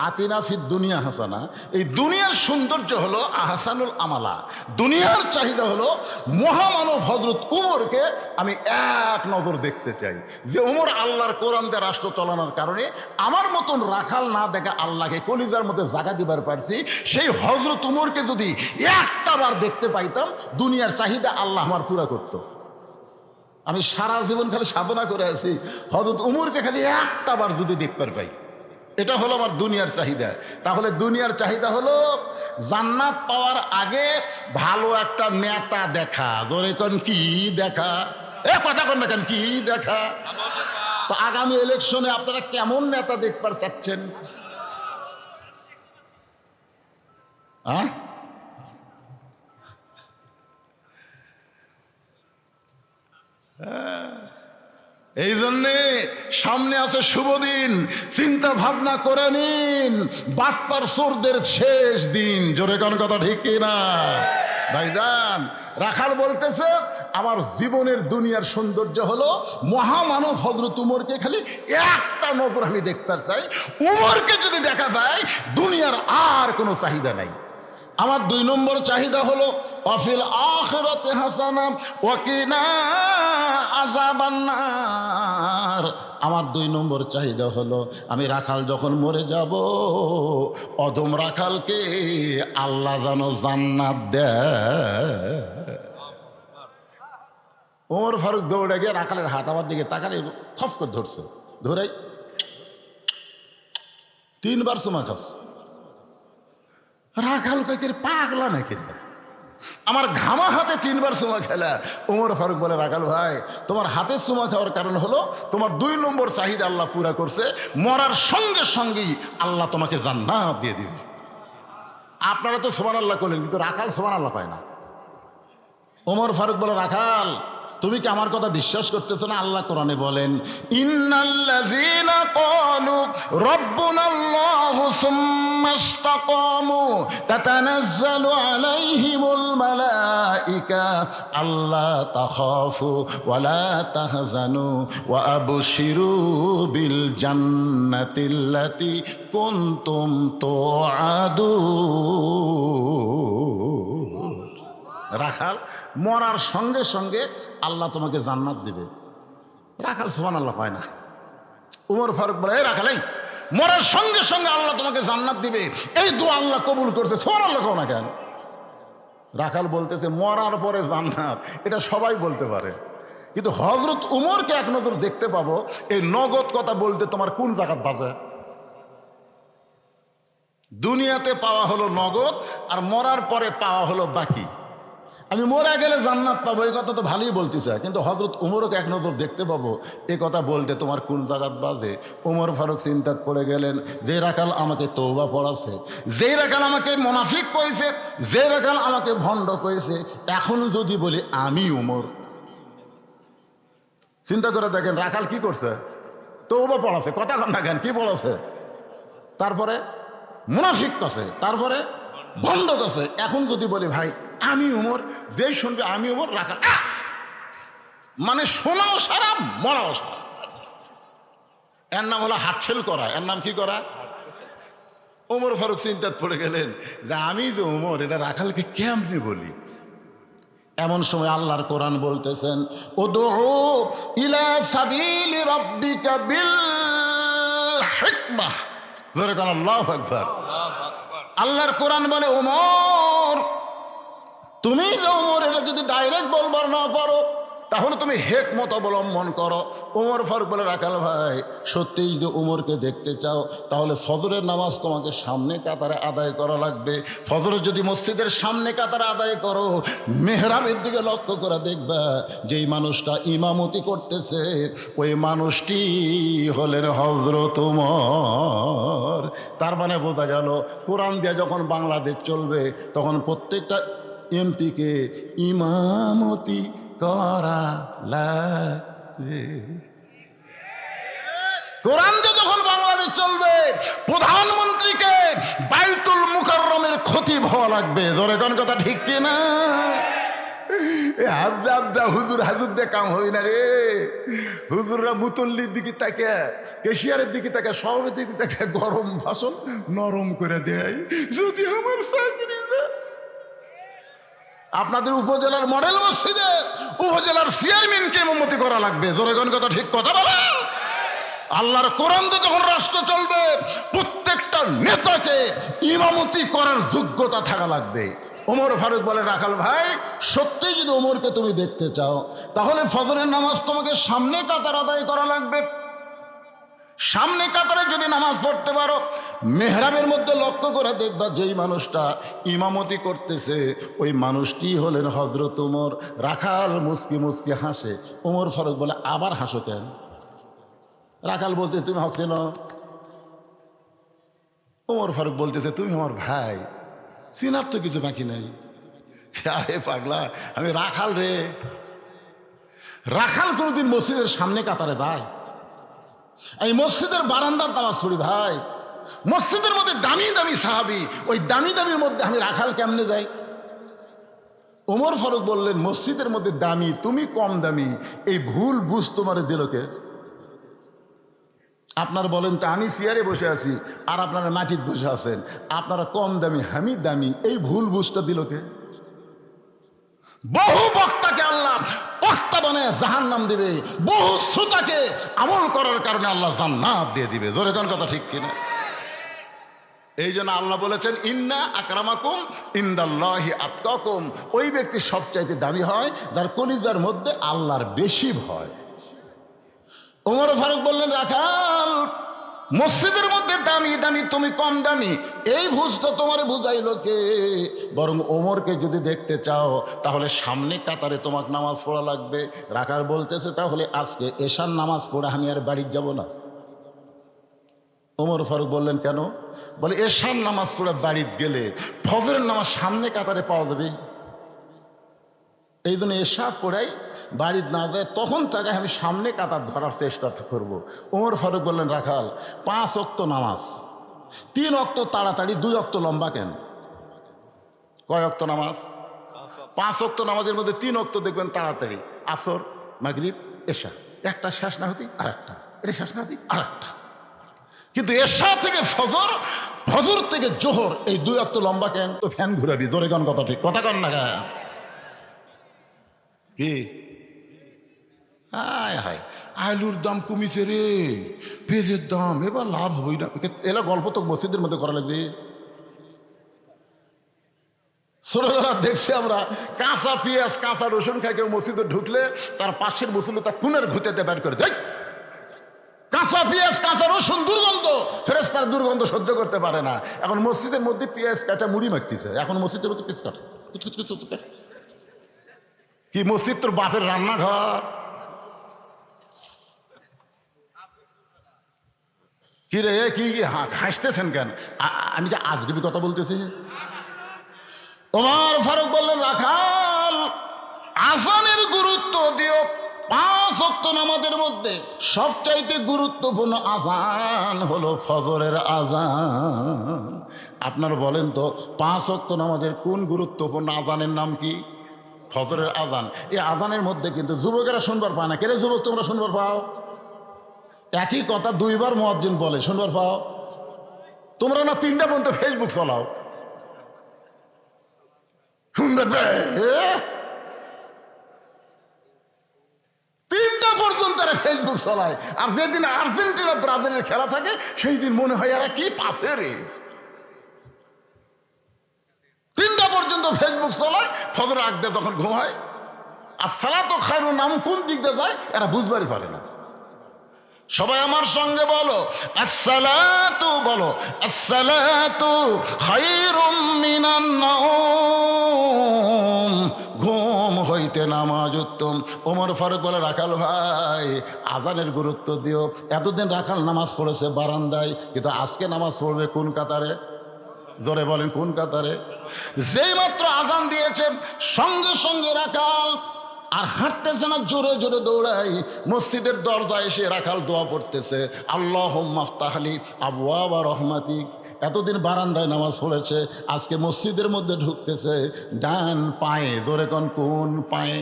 আতিনা ফিদ দুনিয়া হাসানা, এই দুনিয়ার সৌন্দর্য হলো আহসানুল আমালা, দুনিয়ার চাহিদা হলো মহামানব হযরত উমরকে আমি এক নজর দেখতে চাই, যে উমর আল্লাহর কোরআন দিয়ে রাষ্ট্র চালানোর কারণে আমার মতন রাখাল না দেখা আল্লাহকে কলিজার মধ্যে জায়গা দিবার পারছি, সেই হযরত উমরকে যদি একটা বার দেখতে পাইতাম, দুনিয়ার চাহিদা আল্লাহ আমার পুরা করতো। আমি সারা জীবন খালি সাধনা করে আছি, হযরত উমরকে খালি একটা বার যদি দেখতে পাই, এটা হলো আমার দুনিয়ার চাহিদা। তাহলে দুনিয়ার চাহিদা হলো জান্নাত পাওয়ার আগে ভালো একটা নেতা দেখা। ধরে কোন কি দেখা? কথা কোন না কেন, কি দেখা? তো আগামী ইলেকশনে আপনারা কেমন নেতা দেখবার চাচ্ছেন? হ্যাঁ, এই জন্যে সামনে আছে শুভ দিন, চিন্তা ভাবনা করে নিন, বাটপার চোরদের শেষ দিন। জোরে কোন কথা ঠিক কিনা ভাইজান? রাখাল বলতেছে, আমার জীবনের দুনিয়ার সৌন্দর্য হলো মহামানব হযরত উমরকে খালি একটা নজর আমি দেখতে চাই। উমরকে যদি দেখা যায়, দুনিয়ার আর কোনো চাহিদা নাই। আমার 2 নম্বর চাহিদা হলো ওয়াফিল আখিরাতি হাসানা ওয়া কিনা আযাবান নার। আমার 2 নম্বর চাহিদা হলো আমি রাখাল যখন মরে যাব, অদম রাখালকে আল্লাহ যেন জান্নাত দেয়। ওমর ফারুক দৌড়ে গিয়ে রাখালের হাত আমার দিকে তাকালে খপ করে ধরছে, ধরে 3 বার চুমা খাস। রাখাল কয়েকের পাগলা নাকি, আমার ঘামা হাতে 3 বার চুমা খেলা। ওমর ফারুক বলে, রাখাল ভাই তোমার হাতে চুমা খাওয়ার কারণ হলো তোমার 2 নম্বর চাহিদা আল্লাহ পুরা করছে, মরার সঙ্গে সঙ্গেই আল্লাহ তোমাকে জান্নাত দিয়ে দিবে। আপনারা তো সুবহানাল্লাহ করলেন, কিন্তু রাখাল সুবহানাল্লাহ পায় না। ওমর ফারুক বলে, রাখাল তুমি কি আমার কথা বিশ্বাস করতেছো না? আল্লাহ কোরআনে বলেন, ইন্নাল্লাযীনা ক্বালু রাব্বুনাল্লাহু সুম্মা ইসতাকামু তাতানাজ্জালু আলাইহিমুল মালায়েকা আল্লা তাখাফু ওয়া লা তাহজানু ওয়া আবশিরু বিল জান্নাতিল্লাতী কুনতুম তুআদুন। রাখাল মরার সঙ্গে সঙ্গে আল্লাহ তোমাকে জান্নাত দিবে। রাখাল সুবহানাল্লাহ হয় না। উমর ফারুক বলে, এই রাখাল, এই মরার সঙ্গে সঙ্গে আল্লাহ তোমাকে জান্নাত দিবে, এই দোয়া আল্লাহ কবুল করছে, সুবহানাল্লাহ কও না কেন? রাখাল বলতেছে, মরার পরে জান্নাত এটা সবাই বলতে পারে, কিন্তু হযরত উমরকে এক নজর দেখতে পাবো, এই নগদ কথা বলতে তোমার কোন জায়গা বাজে? দুনিয়াতে পাওয়া হলো নগদ, আর মরার পরে পাওয়া হলো বাকি। আমি মরা গেলে জান্নাত পাবো, এই কথা তো ভালোই বলতে চাই, কিন্তু হযরত উমরকে এক নজর দেখতে পাবো, এই কথা বলতে তোমার কোন জায়গাত বাজে? উমর ফারুক চিন্তাত পড়ে গেলেন, যে রাখাল আমাকে তওবা পড়াছে, যে রাখাল আমাকে মুনাফিক কইছে, যে রাখাল আমাকে ভণ্ড কইছে, এখন যদি বলি আমি উমর। চিন্তা করে দেখেন, রাখাল কি করছে? তওবা পড়াছে, কথা না কেন, কি পড়াছে? তারপরে মুনাফিক কছে, তারপরে ভণ্ড কছে। এখন যদি বলি ভাই আমি উমর, যেই শুনবে আমি উমর, রাখাল মানে শোনাও সারা, মরাও সারা। এর নাম হলো হাতফেল করা। এর নাম কি করা? ওমর ফারুক চিন্তাত পড়ে গেলেন যে আমি যে উমর, এটা রাখালকে কেমনে বলি? এমন সময় আল্লাহর কোরআন বলতেছেন, উদউ ইলা সাবিলি রাব্বিকা বিল হিকমাহ। জোরে কোন আল্লাহু আকবার। আল্লাহর কোরআন বলে, ওমর তুমি যে ওমর, এটা যদি ডাইরেক্ট বলবার না পারো, তাহলে তুমি হিকমত অবলম্বন করো। ওমর ফারুক বলে, রাখাল ভাই সত্যিই যদি ওমরকে দেখতে চাও, তাহলে ফজরের নামাজ তোমাকে সামনে কাতারে আদায় করা লাগবে। ফজরের যদি মসজিদের সামনে কাতারে আদায় করো, মেহরাবের দিকে লক্ষ্য করে দেখবা যেই মানুষটা ইমামতি করতেছে, ওই মানুষটি হলেন হযরত ওমর। তার মানে বোঝা গেল, কোরআন দিয়ে যখন বাংলাদেশ চলবে, তখন প্রত্যেকটা এমপিকে ইমামতি করা লাগবে। কোরআন দিয়ে যখন বাংলাদেশ চলবে, প্রধানমন্ত্রীকে বাইতুল মুকাররমের খতিব হওয়া লাগবে। জোরে কোন কথা ঠিক কি না? হাবজা হুজুর হাজুর দিয়ে কাম হই না রে। হুজুররা মুতল্লির দিকে তাকে, কেশিয়ারের দিকে তাকে, সভাপতির দিকে তাকে গরম ভাষণ নরম করে দেয়। যদি আমার চাকরি দেয়, আপনাদের উপজেলার মডেল মসজিদে উপজেলার চেয়ারম্যানকে ইমামতি করা লাগবে। জোরে কোন কথা ঠিক কথা বলেন? আল্লাহর কোরআন দিয়ে যখন রাষ্ট্র চলবে, প্রত্যেকটা নেতাকে ইমামতি করার যোগ্যতা থাকা লাগবে। ওমর ফারুক বলে, রাখাল ভাই সত্যি যদি ওমরকে তুমি দেখতে চাও, তাহলে ফজরের নামাজ তোমাকে সামনে কাতার আদায় করা লাগবে। সামনে কাতারে যদি নামাজ পড়তে পারো, মেহরাবের মধ্যে লক্ষ্য করে দেখবা যেই মানুষটা ইমামতি করতেছে, ওই মানুষটি হলেন হযরত ওমর। রাখাল মুস্কি মুস্কি হাসে। ওমর ফারুক বলে, আবার হাসো কেন? রাখাল বলতে, তুমি হক চেনো? ওমর ফারুক বলতেছে, তুমি আমার ভাই, চিনার তো কিছু বাকি নাই। আরে পাগলা, আমি রাখাল রে। রাখাল কোনোদিন মসজিদের সামনে কাতারে যায়? আমি মসজিদের বারান্দার নামাজ পড়ি ভাই। মসজিদের মধ্যে দামি দামি সাহাবী, ওই দামি দামির মধ্যে আমি রাখাল কেমনে যাই? ওমর ফারুক বললেন, মসজিদের মধ্যে দামি, তুমি কম দামি, এই ভুল বুঝ তোমারে দিল কে? আপনারা বলেন তো, আমি চেয়ারে বসে আছি আর আপনারা মাটিতে বসে আছেন, আপনারা কম দামি আমি দামি, এই ভুল বুঝটা দিল কে? বহু বক্তাকে আল্লাহ বক্তা বানায় জাহান্নাম দিবে, বহু শ্রোতাকে আমল করার কারণে আল্লাহ জান্নাত দিয়ে দিবে। জোরে কোন কথা ঠিক কিনা? এই জন্য আল্লাহ বলেছেন, ইন্না আকরামাকুম ইনদাল্লাহি আতকাকুম। ওই ব্যক্তি সবচাইতে দামি হয় যার কলিজার মধ্যে আল্লাহর বেশি ভয়। ওমর ফারুক বললেন, রাখাল মসজিদের মধ্যে দামি দামি, তুমি কম দামি, এই বুঝতে তোমার বুঝাইল কে? বরং ওমরকে যদি দেখতে চাও, তাহলে সামনে কাতারে তোমাকে নামাজ পড়া লাগবে। রাখাল বলতেছে, তাহলে আজকে এশার নামাজ পড়ে আমি আর বাড়ি যাব না? ওমর ফারুক বললেন, কেন? বলে, এশার নামাজ পড়ে বাড়িতে গেলে ফজরের নামাজ সামনে কাতারে পাওয়া যাবে, এই জন্য এশা পড়াই বাড়িতে না যায়, তখন তাকে আমি সামনে কাতার ধরার চেষ্টা করব। ওমর ফারুক বললেন, রাখাল 5 ওয়াক্ত নামাজ, 3 ওয়াক্ত তাড়াতাড়ি, 2 ওয়াক্ত লম্বা কেন? কয় ওয়াক্ত নামাজ? 5 ওয়াক্ত নামাজের মধ্যে 3 ওয়াক্ত দেখবেন তাড়াতাড়ি, আসর, মাগরিব, এশা, একটা শেষ না হতেই আর একটা, এটা শেষ না হতেই আর একটা। কিন্তু এশা থেকে ফজর, ফজর থেকে জোহর, এই 2 ওয়াক্ত লম্বা কেন? তো ফ্যান ঘুরাবি, জোরে গান, কথা ঠিক, কথা কন না গায়ে কি? হায় হায়, আলুর দাম কমিছে রে, পেঁয়াজের দাম, এবার লাভ হই না। এলা গল্প তো মসজিদের মধ্যে করা লাগবে। ছোটবেলা দেখছি আমরা, কাঁচা পেঁয়াজ কাঁচা রসুন খাই কেউ মসজিদে ঢুকলে তার পাশের মুসল্লি তার কুনের ঘুঁতেতে বের করে দেয়। কাঁচা পেঁয়াজ কাঁচা রসুন দুর্গন্ধ, ফেরেশতার দুর্গন্ধ সহ্য করতে পারে না। এখন মসজিদের মধ্যে পেঁয়াজ কাটা মুড়ি মাখতেছে, এখন মসজিদের মধ্যে পেঁয়াজ কাটা কি? মসজিদ তোর বাপের রান্নাঘর? কি রে, কি হাসতেছেন কেন? আমি যে আজগুবি কথা বলতেছি। ওমর ফারুক বললেন, রাখাল, আযানের গুরুত্ব দিও। 5 ওয়াক্ত নামাজের মধ্যে সবচাইতে গুরুত্বপূর্ণ আযান হলো ফজরের আযান। আপনারা বলেন তো, 5 ওয়াক্ত নামাজের কোন গুরুত্বপূর্ণ আযানের নাম কি? ফজরের আযান। এই আযানের মধ্যে কিন্তু যুবকেরা শুনবার পায় না। কেরে যুবক, তোমরা শুনবার পাও? একই কথা 2 বার মুয়াজ্জিন বলে, শুনবার পাও? তোমরা না 3টা পর্যন্ত ফেসবুক চালাও, শুনবার পায় 3টা পর্যন্ত এরা ফেসবুক চালায়। আর যেদিন আর্জেন্টিনা ব্রাজিলের খেলা থাকে সেই দিন মনে হয় এরা কি পাশে রে। 3টা পর্যন্ত ফেসবুক চালায়, ফজর আগ দিয়ে তখন ঘুমায়। আর সালাত খায়রুন নাম কোন দিক দিয়ে যায় এরা বুঝবারই পারে না। সবাই আমার সঙ্গে বলো, আসসালাতু, বলো আসসালাতু খায়রুম মিনান নাওম, ঘুম হইতে নামাজ উত্তম। ওমর ফারুক বলে, রাখাল ভাই, আযানের গুরুত্ব দিও। এতদিন রাখাল নামাজ পড়েছে বারান্দায়, কিন্তু আজকে নামাজ পড়বে কোন কাতারে? জোরে বলেন, কোন কাতারে? যেই মাত্র আযান দিয়েছে সঙ্গে সঙ্গে রাখাল আর হাঁটতেছে না, জোরে জোরে দৌড়াই মসজিদের দরজায় এসে রাখাল দোয়া পড়তেছে, আল্লাহুম্মা আফতাহলি আবওয়াবা রহমাতিক। এতদিন বারান্দায় নামাজ পড়েছে, আজকে মসজিদের মধ্যে ঢুকতেছে ডান পায়ে, জোরে কোন পায়ে?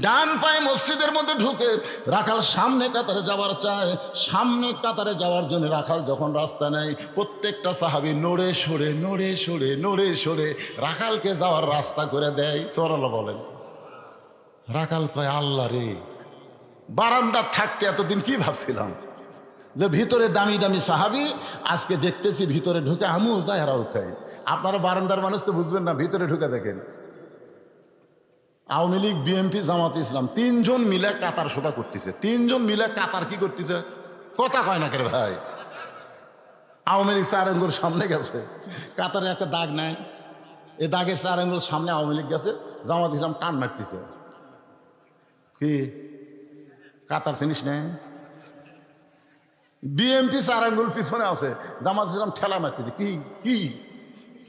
ডান পায়ে মসজিদের মধ্যে ঢুকে রাখাল সামনে কাতারে যাওয়ার চায়। সামনে কাতারে যাওয়ার জন্য রাখাল যখন রাস্তা নেয়, প্রত্যেকটা সাহাবী নড়ে সরে নড়ে সরে নড়ে সরে রাখালকে যাওয়ার রাস্তা করে দেয়। সুবহানাল্লাহ বলেন। রাখাল কয়, আল্লাহ রে, বারান্দা থাকতে এতদিন কি ভাবছিলাম যে ভিতরে দামি দামি সাহাবী, আজকে দেখতেছি ভিতরে ঢুকে আমিও যাই হারা উঠাই। আপনারা বারান্দার মানুষ তো বুঝবেন না, ভিতরে ঢুকে দেখেন আওয়ামী লীগ, বিএনপি, জামাত ইসলাম 3 জন মিলে কাতার সোজা করতেছে। 3 জন মিলে কাতার কি করতেছে? কথা কয় না কেরে ভাই? আওয়ামী লীগ 4 আঙ্গুল সামনে গেছে, কাতারে একটা দাগ নেয়, এই দাগের 4 আঙ্গুল সামনে আওয়ামী লীগ গেছে, জামাত ইসলাম টান মারতেছে। কি কাতার চিনিস না? বিএনপি 4 আঙ্গুল পিছনে আছে, জামাত ইসলাম ঠেলা মারতেছে। কি কি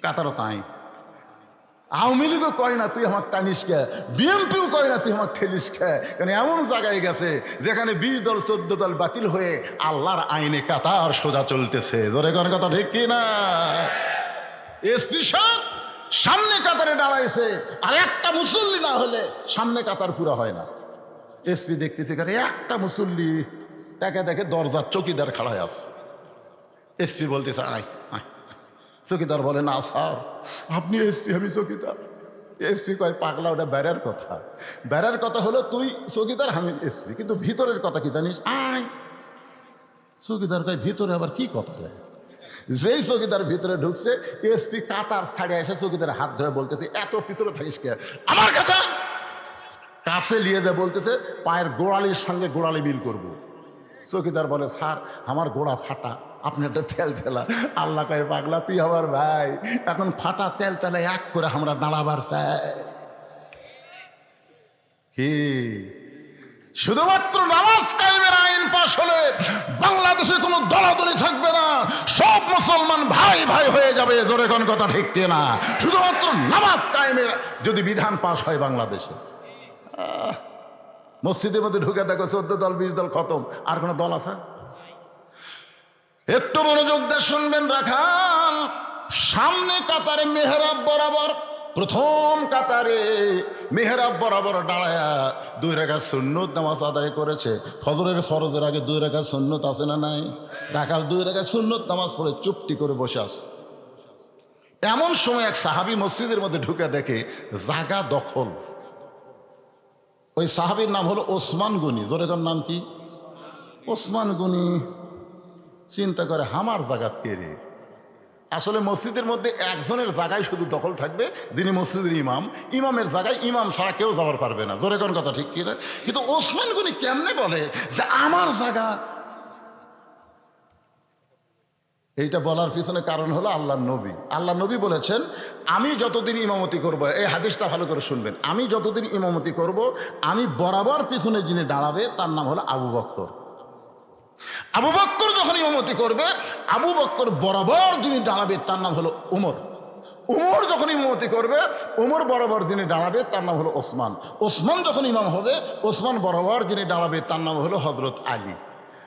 কাতারও তাই। আওয়ামী লীগও কয় না তুই আমার টানিস কে, বিএনপিও কয় না তুই আমার ঠেলিস কে। কারণ এমন জায়গায় গেছে যেখানে 20 দল 14 দল বাতিল হয়ে আল্লাহর আইনে কাতার সোজা চলতেছে। জোরে কোন কথা ঠিক কি না? এসপি সাহেব সামনে কাতারে দাঁড়াইছে, আর একটা মুসল্লি না হলে সামনে কাতার পুরা হয় না। এসপি দেখতেছে একটা মুসল্লি, তাকে দেখে দরজার চৌকিদার খাড়া আছে। এসপি বলতেছে, আয় আয়। চৌকিদার বলে, না স্যার, আপনি এসপি, আমি চৌকিদার। এসপি কয়, পাগলা, ওটা বেড়ার কথা। বেড়ার কথা হলো তুই চৌকিদার, আমি এসপি, কিন্তু ভিতরের কথা কি জানিস? আয়। চৌকিদার কয়, ভিতরে আবার কি কথা রে? যেই চৌকিদার ভিতরে ঢুকছে, এসপি কাতার ছাড়ে এসে চৌকিদার হাত ধরে বলতেছে, এত পিছনে থাকিস কে, আমার কাছে কাছে নিয়ে যা, বলতেছে পায়ের গোড়ালির সঙ্গে গোড়ালি মিল করবো। চৌকিদার বলে, স্যার আমার গোড়া ফাটা, আপনি একটা তেল তেলা। আল্লাহ কয়, পাগলা, তুই আমার ভাই, এখন ফাটা তেল তেলা এক করে আমরা দাঁড়াবার চাই। কি শুধুমাত্র নামাজ কায়েমের আইন আইন পাশ হলে বাংলাদেশে কোনো দলাদলি থাকবে না, সব মুসলমান ভাই ভাই হয়ে যাবে। জোরে কোন কথা ঠিক না? শুধুমাত্র নামাজ কায়েমের যদি বিধান পাশ হয় বাংলাদেশে। মসজিদের মধ্যে ঢুকে দেখো 14 দল 20 দল খতম, আর কোনো দল আছে? একটু মনোযোগ দিয়ে শুনবেন রাখাল। সামনে কাতারে মেহরাব বরাবর, প্রথম কাতারে মেহরাব বরাবর দাঁড়ায়া 2 রাকাত সুন্নত নামাজ আদায় করেছে। ফজরের ফরজের আগে 2 রাকাত সুন্নত আছে না নাই? রাখাল 2 রাকাত সুন্নত নামাজ পড়ে চুপটি করে বসে আছে। এমন সময় এক সাহাবী মসজিদের মধ্যে ঢুকে দেখে জায়গা দখল। ওই সাহাবীর নাম হলো ওসমান গনি। জোরে কোন নাম কি? ওসমান গনি। চিন্তা করে হামার জাগাত কে রে? আসলে মসজিদের মধ্যে একজনের জায়গায় শুধু দখল থাকবে, যিনি মসজিদের ইমাম। ইমামের জায়গায় ইমাম ছাড়া কেউ যাওয়ার পারবে না। জোরে কোন কথা ঠিক কিনা? কিন্তু ওসমান গনি কেমনে বলে যে আমার জায়গা? এইটা বলার পিছনে কারণ হলো আল্লাহ নবী। আল্লাহ নবী বলেছেন, আমি যতদিন ইমামতি করব, এই হাদিসটা ভালো করে শুনবেন, আমি যতদিন ইমামতি করব, আমি বরাবর পিছনে যিনি দাঁড়াবে তার নাম হলো আবু বকর। আবু বকর যখন ইমামতি করবে, আবু বকর বরাবর যিনি দাঁড়াবে তার নাম হলো উমর। উমর যখন ইমামতি করবে, উমর বরাবর যিনি দাঁড়াবে তার নাম হলো ওসমান। ওসমান যখন ইমাম হবে, ওসমান বরাবর যিনি দাঁড়াবে তার নাম হলো হযরত আলী।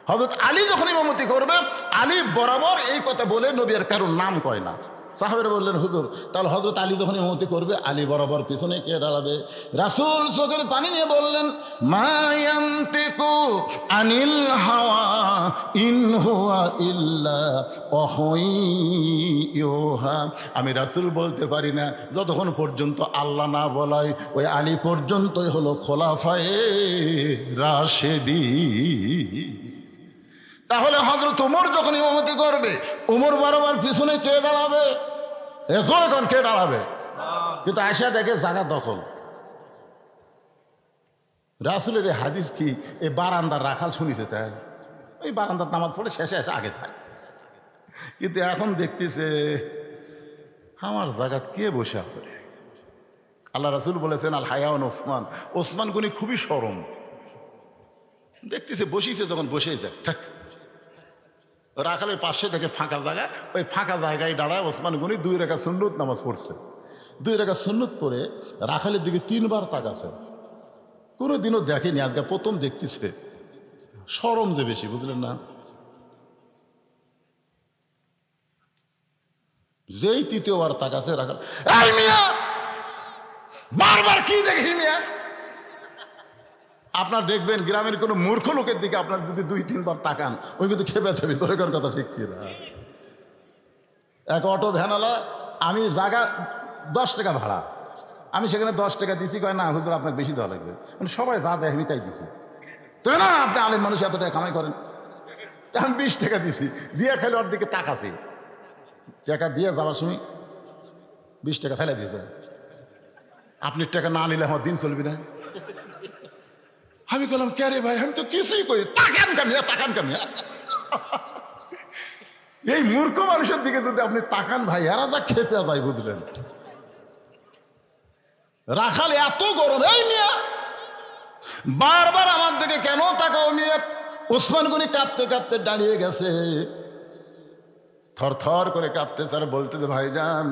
হযরত আলী যখন ইমামতি করবে, আলী বরাবর, এই কথা বলে নবী আর কারোর নাম কয় না। সাহাবেরা বললেন, হুজুর তাহলে হযরত আলী যখন ইমামতি করবে, আলী বরাবর পিছনে কে দাঁড়াবে? রাসূল চোখের পানি নিয়ে বললেন, মা ইয়ানতিকু আনিল হাওয়া ইন হুয়া ইল্লা ওয়াহয়ুহা। আমি রাসূল বলতে পারি না যতক্ষণ পর্যন্ত আল্লাহ না বলায়। ওই আলী পর্যন্তই হলো খোলাফায়ে রাশেদিন। তাহলে হযরত উমর যখন ইমামতি করবে, উমর বরাবর পিছনে কে দাঁড়াবে? এখন কে দাঁড়াবে? কিন্তু আয়সা দেখে জায়গা দখল। রাসূলের এই হাদিস কি এই বারান্দার রাখাল শুনিছে? তাই ওই বারান্দার নামাজ পড়ে শেষে এসে আগে থাকে। কিন্তু এখন দেখতেছে আমার জায়গা কে বসে আছে। আল্লাহ রাসূল বলেছেন, আল হায়াউন ওসমান। ওসমান গনি খুবই শরম। দেখতেছে বসিছে, যখন বসে যায় থাক। রাখালের পাশে দেখে ফাঁকা জায়গা, ওই ফাঁকা জায়গায় দাঁড়ায় ওসমান গনি 2 রাকাত সুন্নত নামাজ পড়ছে। 2 রাকাত সুন্নত পড়ে রাখালের দিকে 3 বার তাকাছে। কোনোদিনও দেখেনি, আজকে প্রথম দেখতেছে। শরম যে বেশি, বুঝলেন না? যেই 3য় বার তাকাছে রাখাল, এই মিয়া বারবার কি দেখি মিয়া? আপনার দেখবেন গ্রামের কোনো মূর্খ লোকের দিকে আপনার যদি 2-3 বার তাকান, ওই কিন্তু খেপে যাবে। তোর কথা ঠিক কিনা? এক অটো ভ্যানওয়ালা, আমি জায়গা 10 টাকা ভাড়া, আমি সেখানে 10 টাকা দিছি। কয় না হুজুর আপনাকে বেশি দেওয়া লাগবে। মানে সবাই যা দেয় আমি তাই দিছি। তো না, আপনি আলেম মানুষ, এত টাকা কামাই করেন। আমি 20 টাকা দিছি, দিয়ে খালি ওর দিকে তাকাছি। টাকা দিয়ে যাওয়ার সময় 20 টাকা ফেলে দিয়েছে। আপনি টাকা না নিলে আমার দিন চলবে না। আমি বললাম, কে রে ভাই, আমি তো কিছুই করি, তাকান কামিয়া, তাকান কামিয়া। এই মূর্খ মানুষের দিকে যদি আপনি তাকান ভাই, এরা যা খেপে যায়, বুঝলেন? রাখাল এত গরম, এই মিয়া বারবার আমার দিকে কেন তাকাও মিয়া? ওসমান গনি কাঁপতে কাঁপতে দাঁড়িয়ে গেছে, থরথর করে কাঁপতে। তার বলতেছে, ভাইজান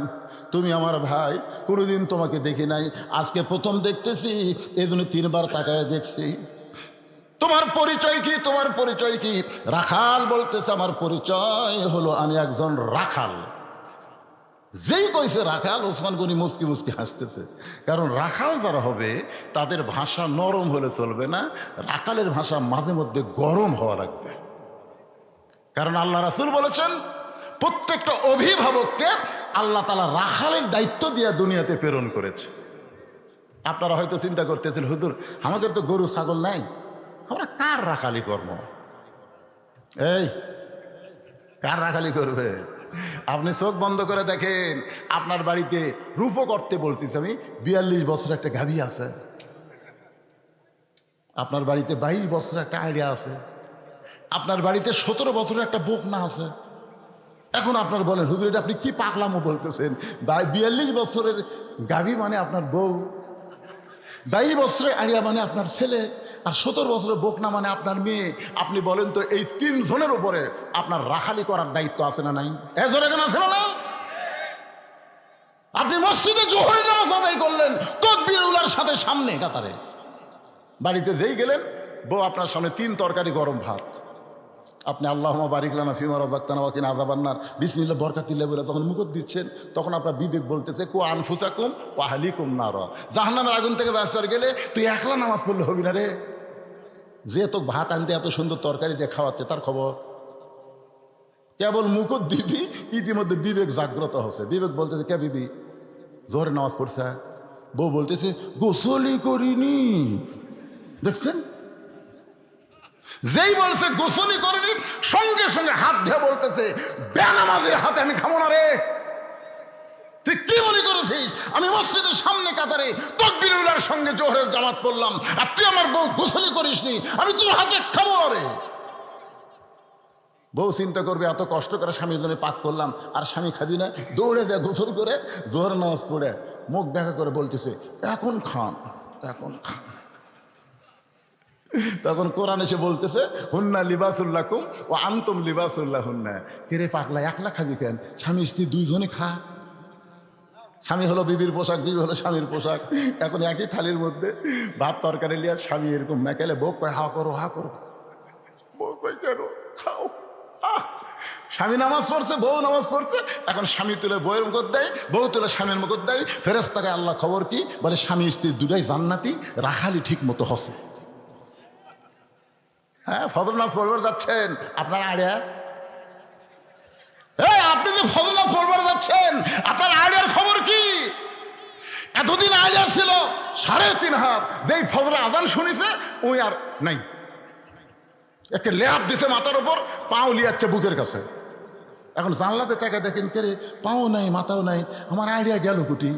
তুমি আমার ভাই, কোনোদিন তোমাকে দেখি নাই, আজকে প্রথম দেখতেছি, এই জন্য 3 বার তাকায় দেখছি। তোমার পরিচয় কি? তোমার পরিচয় কি? রাখাল বলতেছে, আমার পরিচয় হলো আমি একজন রাখাল। যেই কইছে রাখাল, ওসমান গনি মুসকি মুসকি হাসতেছে। কারণ রাখাল যারা হবে তাদের ভাষা নরম হলে চলবে না, রাখালের ভাষা মাঝে মধ্যে গরম হওয়া লাগবে। কারণ আল্লাহ রাসূল বলেছেন, প্রত্যেকটা অভিভাবককে আল্লাহ তাআলা রাখালের দায়িত্ব দিয়ে দুনিয়াতে প্রেরণ করেছে। আপনারা হয়তো চিন্তা করতেছেন, হুজুর আমাদের তো গরু ছাগল নাই, আমরা কার রাখালি করব? এই কার রাখালি করবে? আপনি চোখ বন্ধ করে দেখেন, আপনার বাড়িতে রূপক করতে বলতেছি আমি, 42 বছর একটা গাভী আছে। আপনার বাড়িতে 22 বছর একটা আইডিয়া আছে। আপনার বাড়িতে 17 বছরের একটা বকনা আছে। এখন আপনার বলেন, হুজুর এটা আপনি কি পাগলামো বলতেছেন? 42 বছরের গাভী মানে আপনার বউ। 22 বছরে আড়িয়া মানে আপনার ছেলে, আর 17 বছরের বোকনা মানে আপনার মেয়ে। আপনি বলেন তো এই 3 জনের উপরে আপনার রাখালি করার দায়িত্ব আছে না নাই? এজরে কেন আছে না নাই? আপনি মসজিদে জোহরের নামাজ আদায় করলেন তাকবীরুল্লাহর সাথে সামনে কাতারে, বাড়িতে যেই গেলেন বউ আপনার সামনে 3 তরকারি গরম ভাত, আপনি আল্লাহুম্মা বারিক লানা ফিমা রাযাকতানা ওয়া কিনা আযাবান্নার বিসমিল্লাহ বরকাতিল্লাহ বলে তখন মুখত দিচ্ছেন, তখন আপনার বিবেক বলতেছে কু আনফুসাকুম ওয়া আহলিকুম নারা, জাহান্নামের আগুন থেকে বাঁচার গেলে তুই একলা নামাজ পড়লে হবি না রে। যে তো ভাত আনতে এত সুন্দর তরকারি দিয়ে খাওয়াচ্ছে তার খবর? কেবল মুখত দিবি, ইতিমধ্যে বিবেক জাগ্রত হচ্ছে। বিবেক বলতেছে কে বিবি জোহরের নামাজ পড়ছে? বউ বলতেছে গোসলই করিনি। দেখছেন, যেই বলছে গোসলই করিনি সঙ্গে সঙ্গে হাত ধুয়ে বলতেছে বেনামাজের হাতে আমি খাবো না রে। তুই কি মনে করেছিস আমি মসজিদের সামনে কাতারে তাকবীরুল্লাহর সঙ্গে জোহরের জামাত পড়লাম আর তুই আমার বউ গোসলই করিসনি, আমি তোর হাতে খাবো না রে। বউ চিন্তা করবে এত কষ্ট করে স্বামীর জন্য পাক করলাম আর স্বামী খাবি না, দৌড়ে যায় গোসল করে জোহর নামাজ পড়ে মুখ দেখা করে বলতেছে এখন খান, এখন খান। তখন কোরআন এসে বলতেছে হুন্না লিবাসুল্লাকুম ও আনতুম লিবাসুল্লাহ হুন্না। কেরে পাকলা একলা খাবি কেন? স্বামী স্ত্রী দুইজনে খা। স্বামী হলো বিবির পোশাক, বিবি হলো স্বামীর পোশাক। এখন একই থালির মধ্যে ভাত তরকারি লিয়ার স্বামী এরকম মেকালে বউ কয় হা করো হা করো, বউ কয় কেন খাও। স্বামী নামাজ পড়ছে, বউ নামাজ পড়ছে, এখন স্বামী তুলে বউয়ের মুখত দেয়, বউ তুলে স্বামীর মুখত দেয়। ফেরেশতাকে আল্লাহ খবর কি বলে স্বামী স্ত্রী দুটাই জান্নাতি, রাখালি ঠিক মতো হসে। হ্যাঁ, ফজর নামাজ পড়বার যাচ্ছেন আপনার আড়িয়া, আপনি যে ফজর নামাজ পড়বার যাচ্ছেন আপনার আড়িয়ার খবর কি? এতদিন আড়িয়া ছিল 3.5 হাত, যেই ফজরে আজান শুনিছে ওই আর নাই, একে লেপ দিছে মাথার উপর, পাও লিয়াচ্ছে বুকের কাছে। এখন জানলাতে তাকে দেখেন কে রে পাও নাই মাথাও নাই, আমার আইডিয়া গেল কুটি।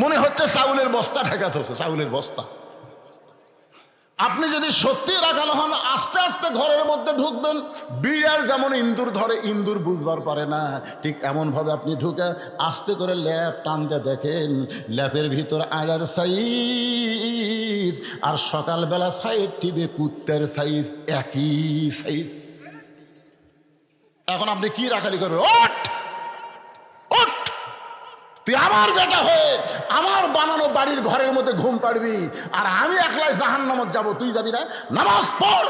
মনে হচ্ছে চাউলের বস্তা ঢেকা ধরছে, চাউলের বস্তা। আপনি যদি সত্যি রাখাল হন আস্তে আস্তে ঘরের মধ্যে ঢুকবেন। বিড়াল যেমন ইন্দুর ধরে, ইন্দুর বুঝবার পারে না, ঠিক এমনভাবে আপনি ঢুকে আস্তে করে ল্যাপ টানতে দেখেন ল্যাপের ভিতর আয়ার সাইজ আর সকালবেলা সাইড টিভি কুত্তের সাইজ, একই সাইজ। এখন আপনি কি রাখালি করবেন? ওঠ ওঠ, তুই আমার বেটা হয়ে আমার বানানো বাড়ির ঘরের মধ্যে ঘুম পাড়বি আর আমি একলাই জাহান্নামত যাব, তুই যাবি না? নামাজ পড়।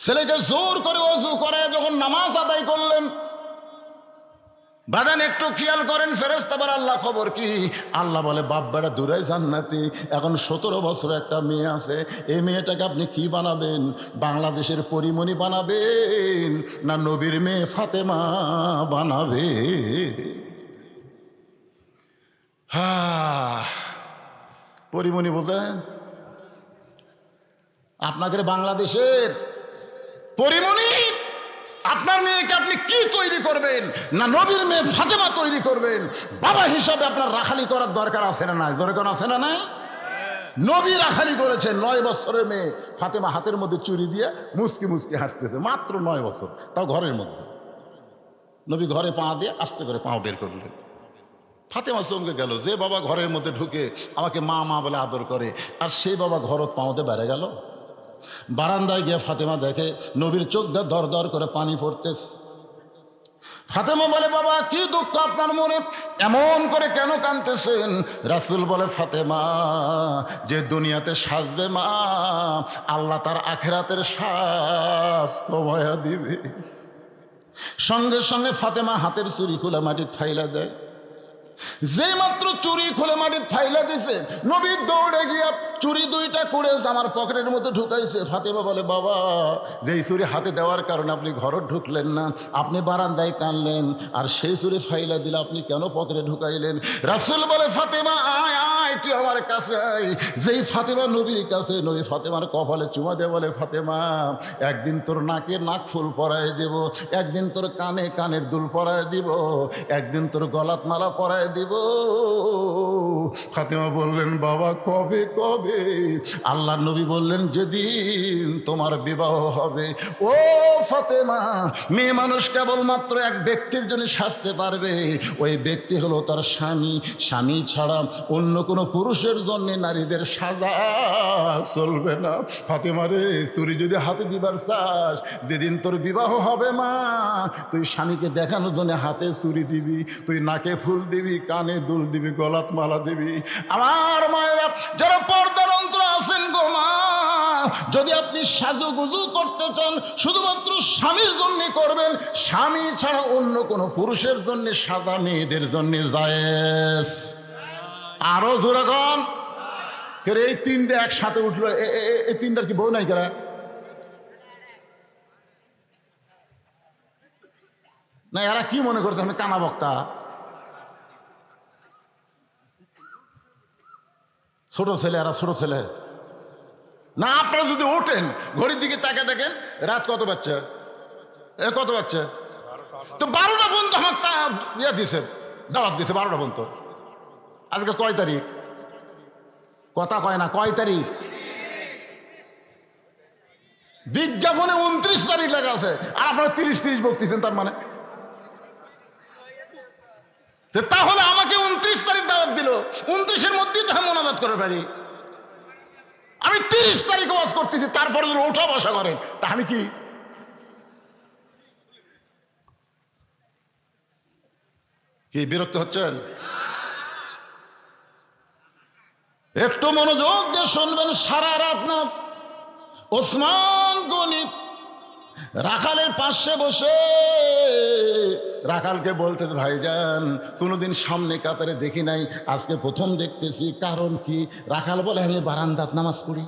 ছেলেকে জোর করে ওযু করে যখন নামাজ আদায় করলেন, বাদান একটু খেয়াল করেন ফেরেশতা বলে আল্লাহ খবর কি? আল্লাহ বলে বাপ বেটা দূরে জান্নাতি। এখন 17 বছর একটা মেয়ে আছে, এই মেয়েটাকে আপনি কি বানাবেন? বাংলাদেশের পরিমণি বানাবেন না নবীর মেয়ে ফাতেমা বানাবে? পরিমণি বোঝেন? আপনাদের বাংলাদেশের পরিমণি আপনার মেয়েকে আপনি কি তৈরি করবেন? না নবীর মেয়ে ফাতেমা তৈরি করবেন? বাবা হিসাবে আপনার রাখালি করার দরকার আছে না নাই? দরকার আছে না নাই? নবী রাখালি করেছেন। 9 বছরের মেয়ে ফাতেমা হাতের মধ্যে চুরি দিয়ে মুসকি মুসকি হাসতেছে, মাত্র 9 বছর, তাও ঘরের মধ্যে। নবী ঘরে পা দিয়ে আস্তে করে পা বের করলেন। ফাতেমা চমকে গেল, যে বাবা ঘরের মধ্যে ঢুকে আমাকে মা মা বলে আদর করে আর সেই বাবা ঘরত পাওতে বেড়ে গেল। বারান্দায় গিয়ে ফাতেমা দেখে নবীর চোখ দিয়ে দর দর করে পানি পড়তেছে। ফাতেমা বলে বাবা কি দুঃখ আপনার মনে, এমন করে কেন কাঁদতেছেন? রাসূল বলে ফাতেমা যে দুনিয়াতে সাজবে মা, আল্লাহ তার আখিরাতের সাজ কমায়া দিবে। সঙ্গে সঙ্গে ফাতেমা হাতের চুড়ি খুলে মাটির থাইলা দেয়। যে মাত্র চুরি খুলে মাটির থাইলা দিছে, নবী দৌড়ে গিয়া চুরি 2টা কুড়ে জামার পকেটের মধ্যে ঢুকাইছে। ফাতেমা বলে বাবা যেই চুরি হাতে দেওয়ার কারণে আপনি ঘরে ঢুকলেন না, আপনি বারান্দায় কানলেন, আর সেই চুরি ফাইলা দিলে আপনি কেন পকেটে ঢুকাইলেন? রাসূল বলে ফাতেমা আয় আয় তুই আমার কাছে আয়। যেই ফাতেমা নবীর কাছে, নবী ফাতেমার কপালে চুমা দিয়ে বলে ফাতেমা একদিন তোর নাকে নাক ফুল পরায় দেব, একদিন তোর কানে কানের দুল পরায় দিব, একদিন তোর গলাত মালা পরায় দিব। ফাতেমা বললেন বাবা কবে কবে? আল্লাহ নবী বললেন যেদিন তোমার বিবাহ হবে। ও ফাতেমা, মেয়ে মানুষ কেবলমাত্র এক ব্যক্তির জন্য সাজতে পারবে, ওই ব্যক্তি হলো তার স্বামী। স্বামী ছাড়া অন্য কোনো পুরুষের জন্য নারীদের সাজা চলবে না। ফাতেমা রে, তুই যদি হাতে দিবার চাস, যেদিন তোর বিবাহ হবে মা, তুই স্বামীকে দেখানোর জন্য হাতে চুরি দিবি, তুই নাকে ফুল দিবি, কানে দুল দিবি, গলাত মালা দিবি। আমার মায়েরা যারা পর্দার অন্তর আছেন গো মা, যদি আপনি সাজুগুজু করতে চান শুধুমাত্র স্বামীর জন্য করবেন, স্বামী ছাড়া অন্য কোনো পুরুষের জন্য সাদা মেয়েদের জন্য জায়েজ। আরো জোরে কন। এই তিনটে একসাথে উঠলো, এই তিনটার কি বউ নাই কেরা? না এরা কি মনে করছে আমি কানা বক্তা? ছোট ছেলে, এরা ছোট ছেলে না। আপনারা যদি ওঠেন ঘড়ির দিকে তাকে দেখেন, রাত কত বাচ্চা, কত বাচ্চা তো 12টা পর্যন্ত আমার ইয়ে দিছে, দাওয়াত দিছে 12টা পর্যন্ত। আজকে কয় তারিখ? কথা কয় না, কয় তারিখ? বিজ্ঞাপনে 29 তারিখ লেখা আছে, আর আপনারা 30 বকতেছেন। তার মানে তাহলে আমাকে 29 তারিখ দাওয়াত দিল, 29-এর মধ্যেই তো আমি মোনাজাত করে পারি। আমি 30 তারিখ ওয়াজ করতেছি, তারপরে যদি ওঠা বসা করেন তা আমি কি বিরক্ত হচ্ছেন? একটু মনোযোগ দিয়ে শুনবেন। সারা রাত না ওসমান গনি রাখালের পাশে বসে রাখালকে বলতে, ভাইজান কোনোদিন সামনে কাতারে দেখি নাই, আজকে প্রথম দেখতেছি, কারণ কি? রাখাল বলে আমি বারান্দাত নামাজ পড়ি,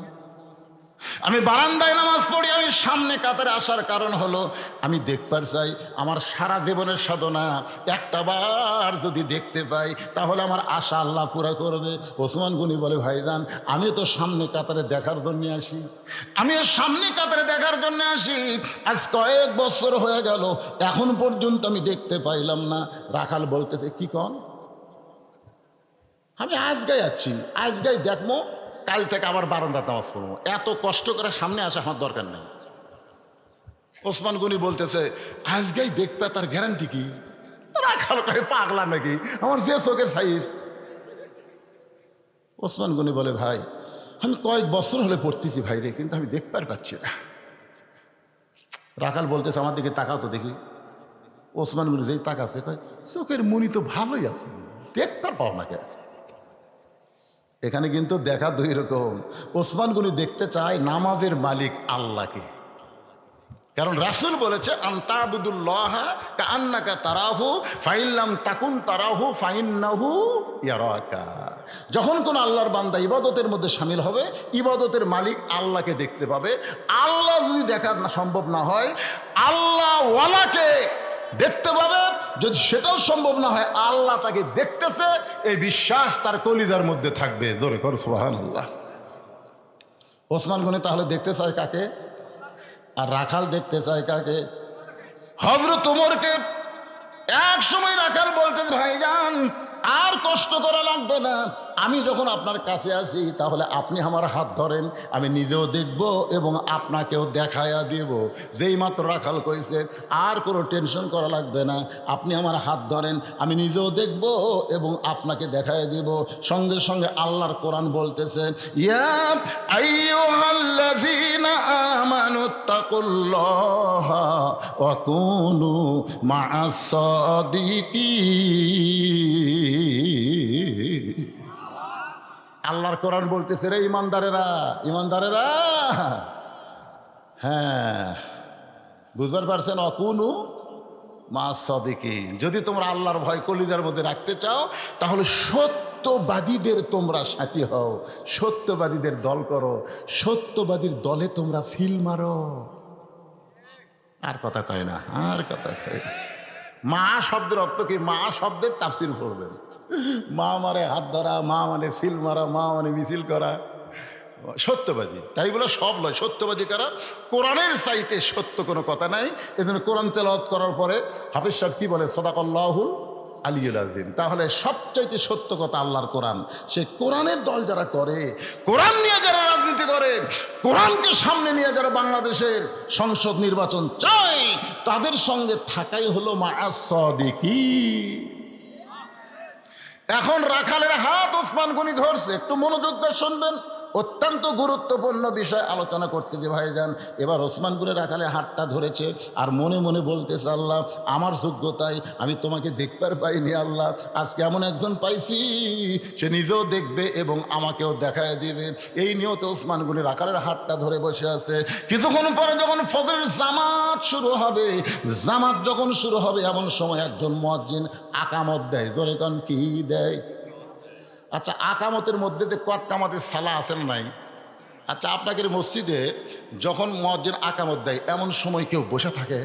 আমি বারান্দায় নামাজ পড়ি। আমি সামনে কাতারে আসার কারণ হলো আমি দেখবার চাই আমার সারা জীবনের সাধনা একটা বার যদি দেখতে পাই তাহলে আমার আশা আল্লাহ পুরা করবে। ওসমান গনি বলে, ভাইজান আমি তো সামনে কাতারে দেখার জন্য আসি, আমি সামনে কাতারে দেখার জন্য আসি, আজ কয়েক বছর হয়ে গেল, এখন পর্যন্ত আমি দেখতে পাইলাম না। রাখাল বলতেছে, কি কন? আমি আজগাই যাচ্ছি, আজগাই দেখবো, কাল থেকে আবার বারান্দা নামাজ পড়বো, এত কষ্ট করে সামনে আসা আমার দরকার নেই। ওসমান গনি বলতেছে, আজকেই দেখবে, তার গ্যারান্টি কি? রাখাল কয়ে, পাগলা নাকি, আমার যে চোখের সাইজ। ওসমান গনি বলে, ভাই আমি কয়েক বছর হলে পড়তেছি ভাই রে, কিন্তু আমি দেখবার পাচ্ছি না। রাখাল বলতেছে, আমার দিকে তাকাও তো দেখি। ওসমান গনি যেই তাকাচ্ছে, কয় চোখের মনি তো ভালোই আছে, দেখবার পাও না কে? এখানে কিন্তু দেখা দুই রকম। ওসমান গনি দেখতে চায় নামাজের মালিক আল্লাহকে, কারণ রাসূল বলেছে, আনতাবুদুল্লাহ কাআন্নাকা তারাহু ফাইল্লাম তাকুন তারাহু ফাইন্নাহু ইয়ারাকা। যখন কোন আল্লাহর বান্দা ইবাদতের মধ্যে শামিল হবে, ইবাদতের মালিক আল্লাহকে দেখতে পাবে। আল্লাহ যদি দেখা সম্ভব না হয়, আল্লাহ ওয়ালাকে দেখতে পাবে। যদি সেটাও সম্ভব না হয়, আল্লাহ তাকে দেখতেছে, এই বিশ্বাস তার কলিজার মধ্যে থাকবে। জোরে কর সুবহানাল্লাহ। ওসমান গনি তাহলে দেখতে চায় কাকে? আর রাখাল দেখতে চায় কাকে? হযরত ওমরকে। এক সময় রাখাল বলতে, ভাইজান আর কষ্ট করা লাগবে না, আমি যখন আপনার কাছে আসি তাহলে আপনি আমার হাত ধরেন, আমি নিজেও দেখব এবং আপনাকেও দেখায়া দেব। যেই মাত্র রাখাল কইছে আর কোনো টেনশন করা লাগবে না, আপনি আমার হাত ধরেন, আমি নিজেও দেখব এবং আপনাকে দেখায়া দেব। সঙ্গে সঙ্গে আল্লাহর কোরআন বলতেছে, ইয়া আইয়ুহাল্লাযীনা আমানুত্তাকুল্লাহা ওয়া কুনু মা'আস সাদিকিন। আল্লাহর কোরআন বলতেছে, রে ইমানদারেরা, ইমানদারেরা, হ্যাঁ বুঝতে পারছেন, অকুনু মা'আস সাদিকিন। যদি তোমরা আল্লাহর ভয় কলিজার মধ্যে রাখতে চাও তাহলে সত্যবাদীদের তোমরা সাথী হও, সত্যবাদীদের দল করো, সত্যবাদীর দলে তোমরা ফিল মারো। আর কথা কয় না, আর কথা কয় না। মা শব্দের অর্থ কি? মা শব্দের তাফসীর করবেন। মা মানে হাত ধরা, মা মানে ফিল মারা, মা মানে মিছিল করা। সত্যবাদী তাই বলে সব নয়। সত্যবাদী কারা? কোরআনের চাইতে সত্য কোনো কথা নাই। এই জন্য কোরআন তেলাওয়াত করার পরে হাফেজ সাহেব কি বলে? সাদাকাল্লাহুল আলিয়ুল আযীম। তাহলে সবচাইতে সত্য কথা আল্লাহর কোরআন। সেই কোরআনের দল যারা করে, কোরআন নিয়ে যারা রাজনীতি করে, কোরআনকে সামনে নিয়ে যারা বাংলাদেশের সংসদ নির্বাচন চায়, তাদের সঙ্গে থাকাই হলো মা'আস সাদিকিন। এখন রাখালের হাত ওসমান গনি ধরছে, একটু মনোযোগ দিয়ে শুনবেন, অত্যন্ত গুরুত্বপূর্ণ বিষয় আলোচনা করতে যে ভাইজান। এবার ওসমান গনি রাখালের হাতটা ধরেছে আর মনে মনে বলতেছে, আল্লাহ আমার যোগ্যতায় আমি তোমাকে দেখবার পাইনি, আল্লাহ আজকে এমন একজন পাইছি সে নিজেও দেখবে এবং আমাকেও দেখায় দিবে। এই নিয়তে ওসমান গনি রাখালের হাতটা ধরে বসে আছে। কিছুক্ষণ পরে যখন ফজরের জামাত শুরু হবে, জামাত যখন শুরু হবে এমন সময় একজন মুয়াজ্জিন আকামত দেয়। জোরে কান কি দেয়? আচ্ছা, আকামতের মধ্যে যে কত কামাতের সালা আছেন নাই? আচ্ছা, আপনাদের মসজিদে যখন মুয়াজ্জিন আকামত দেয় এমন সময় কেউ বসে থাকে?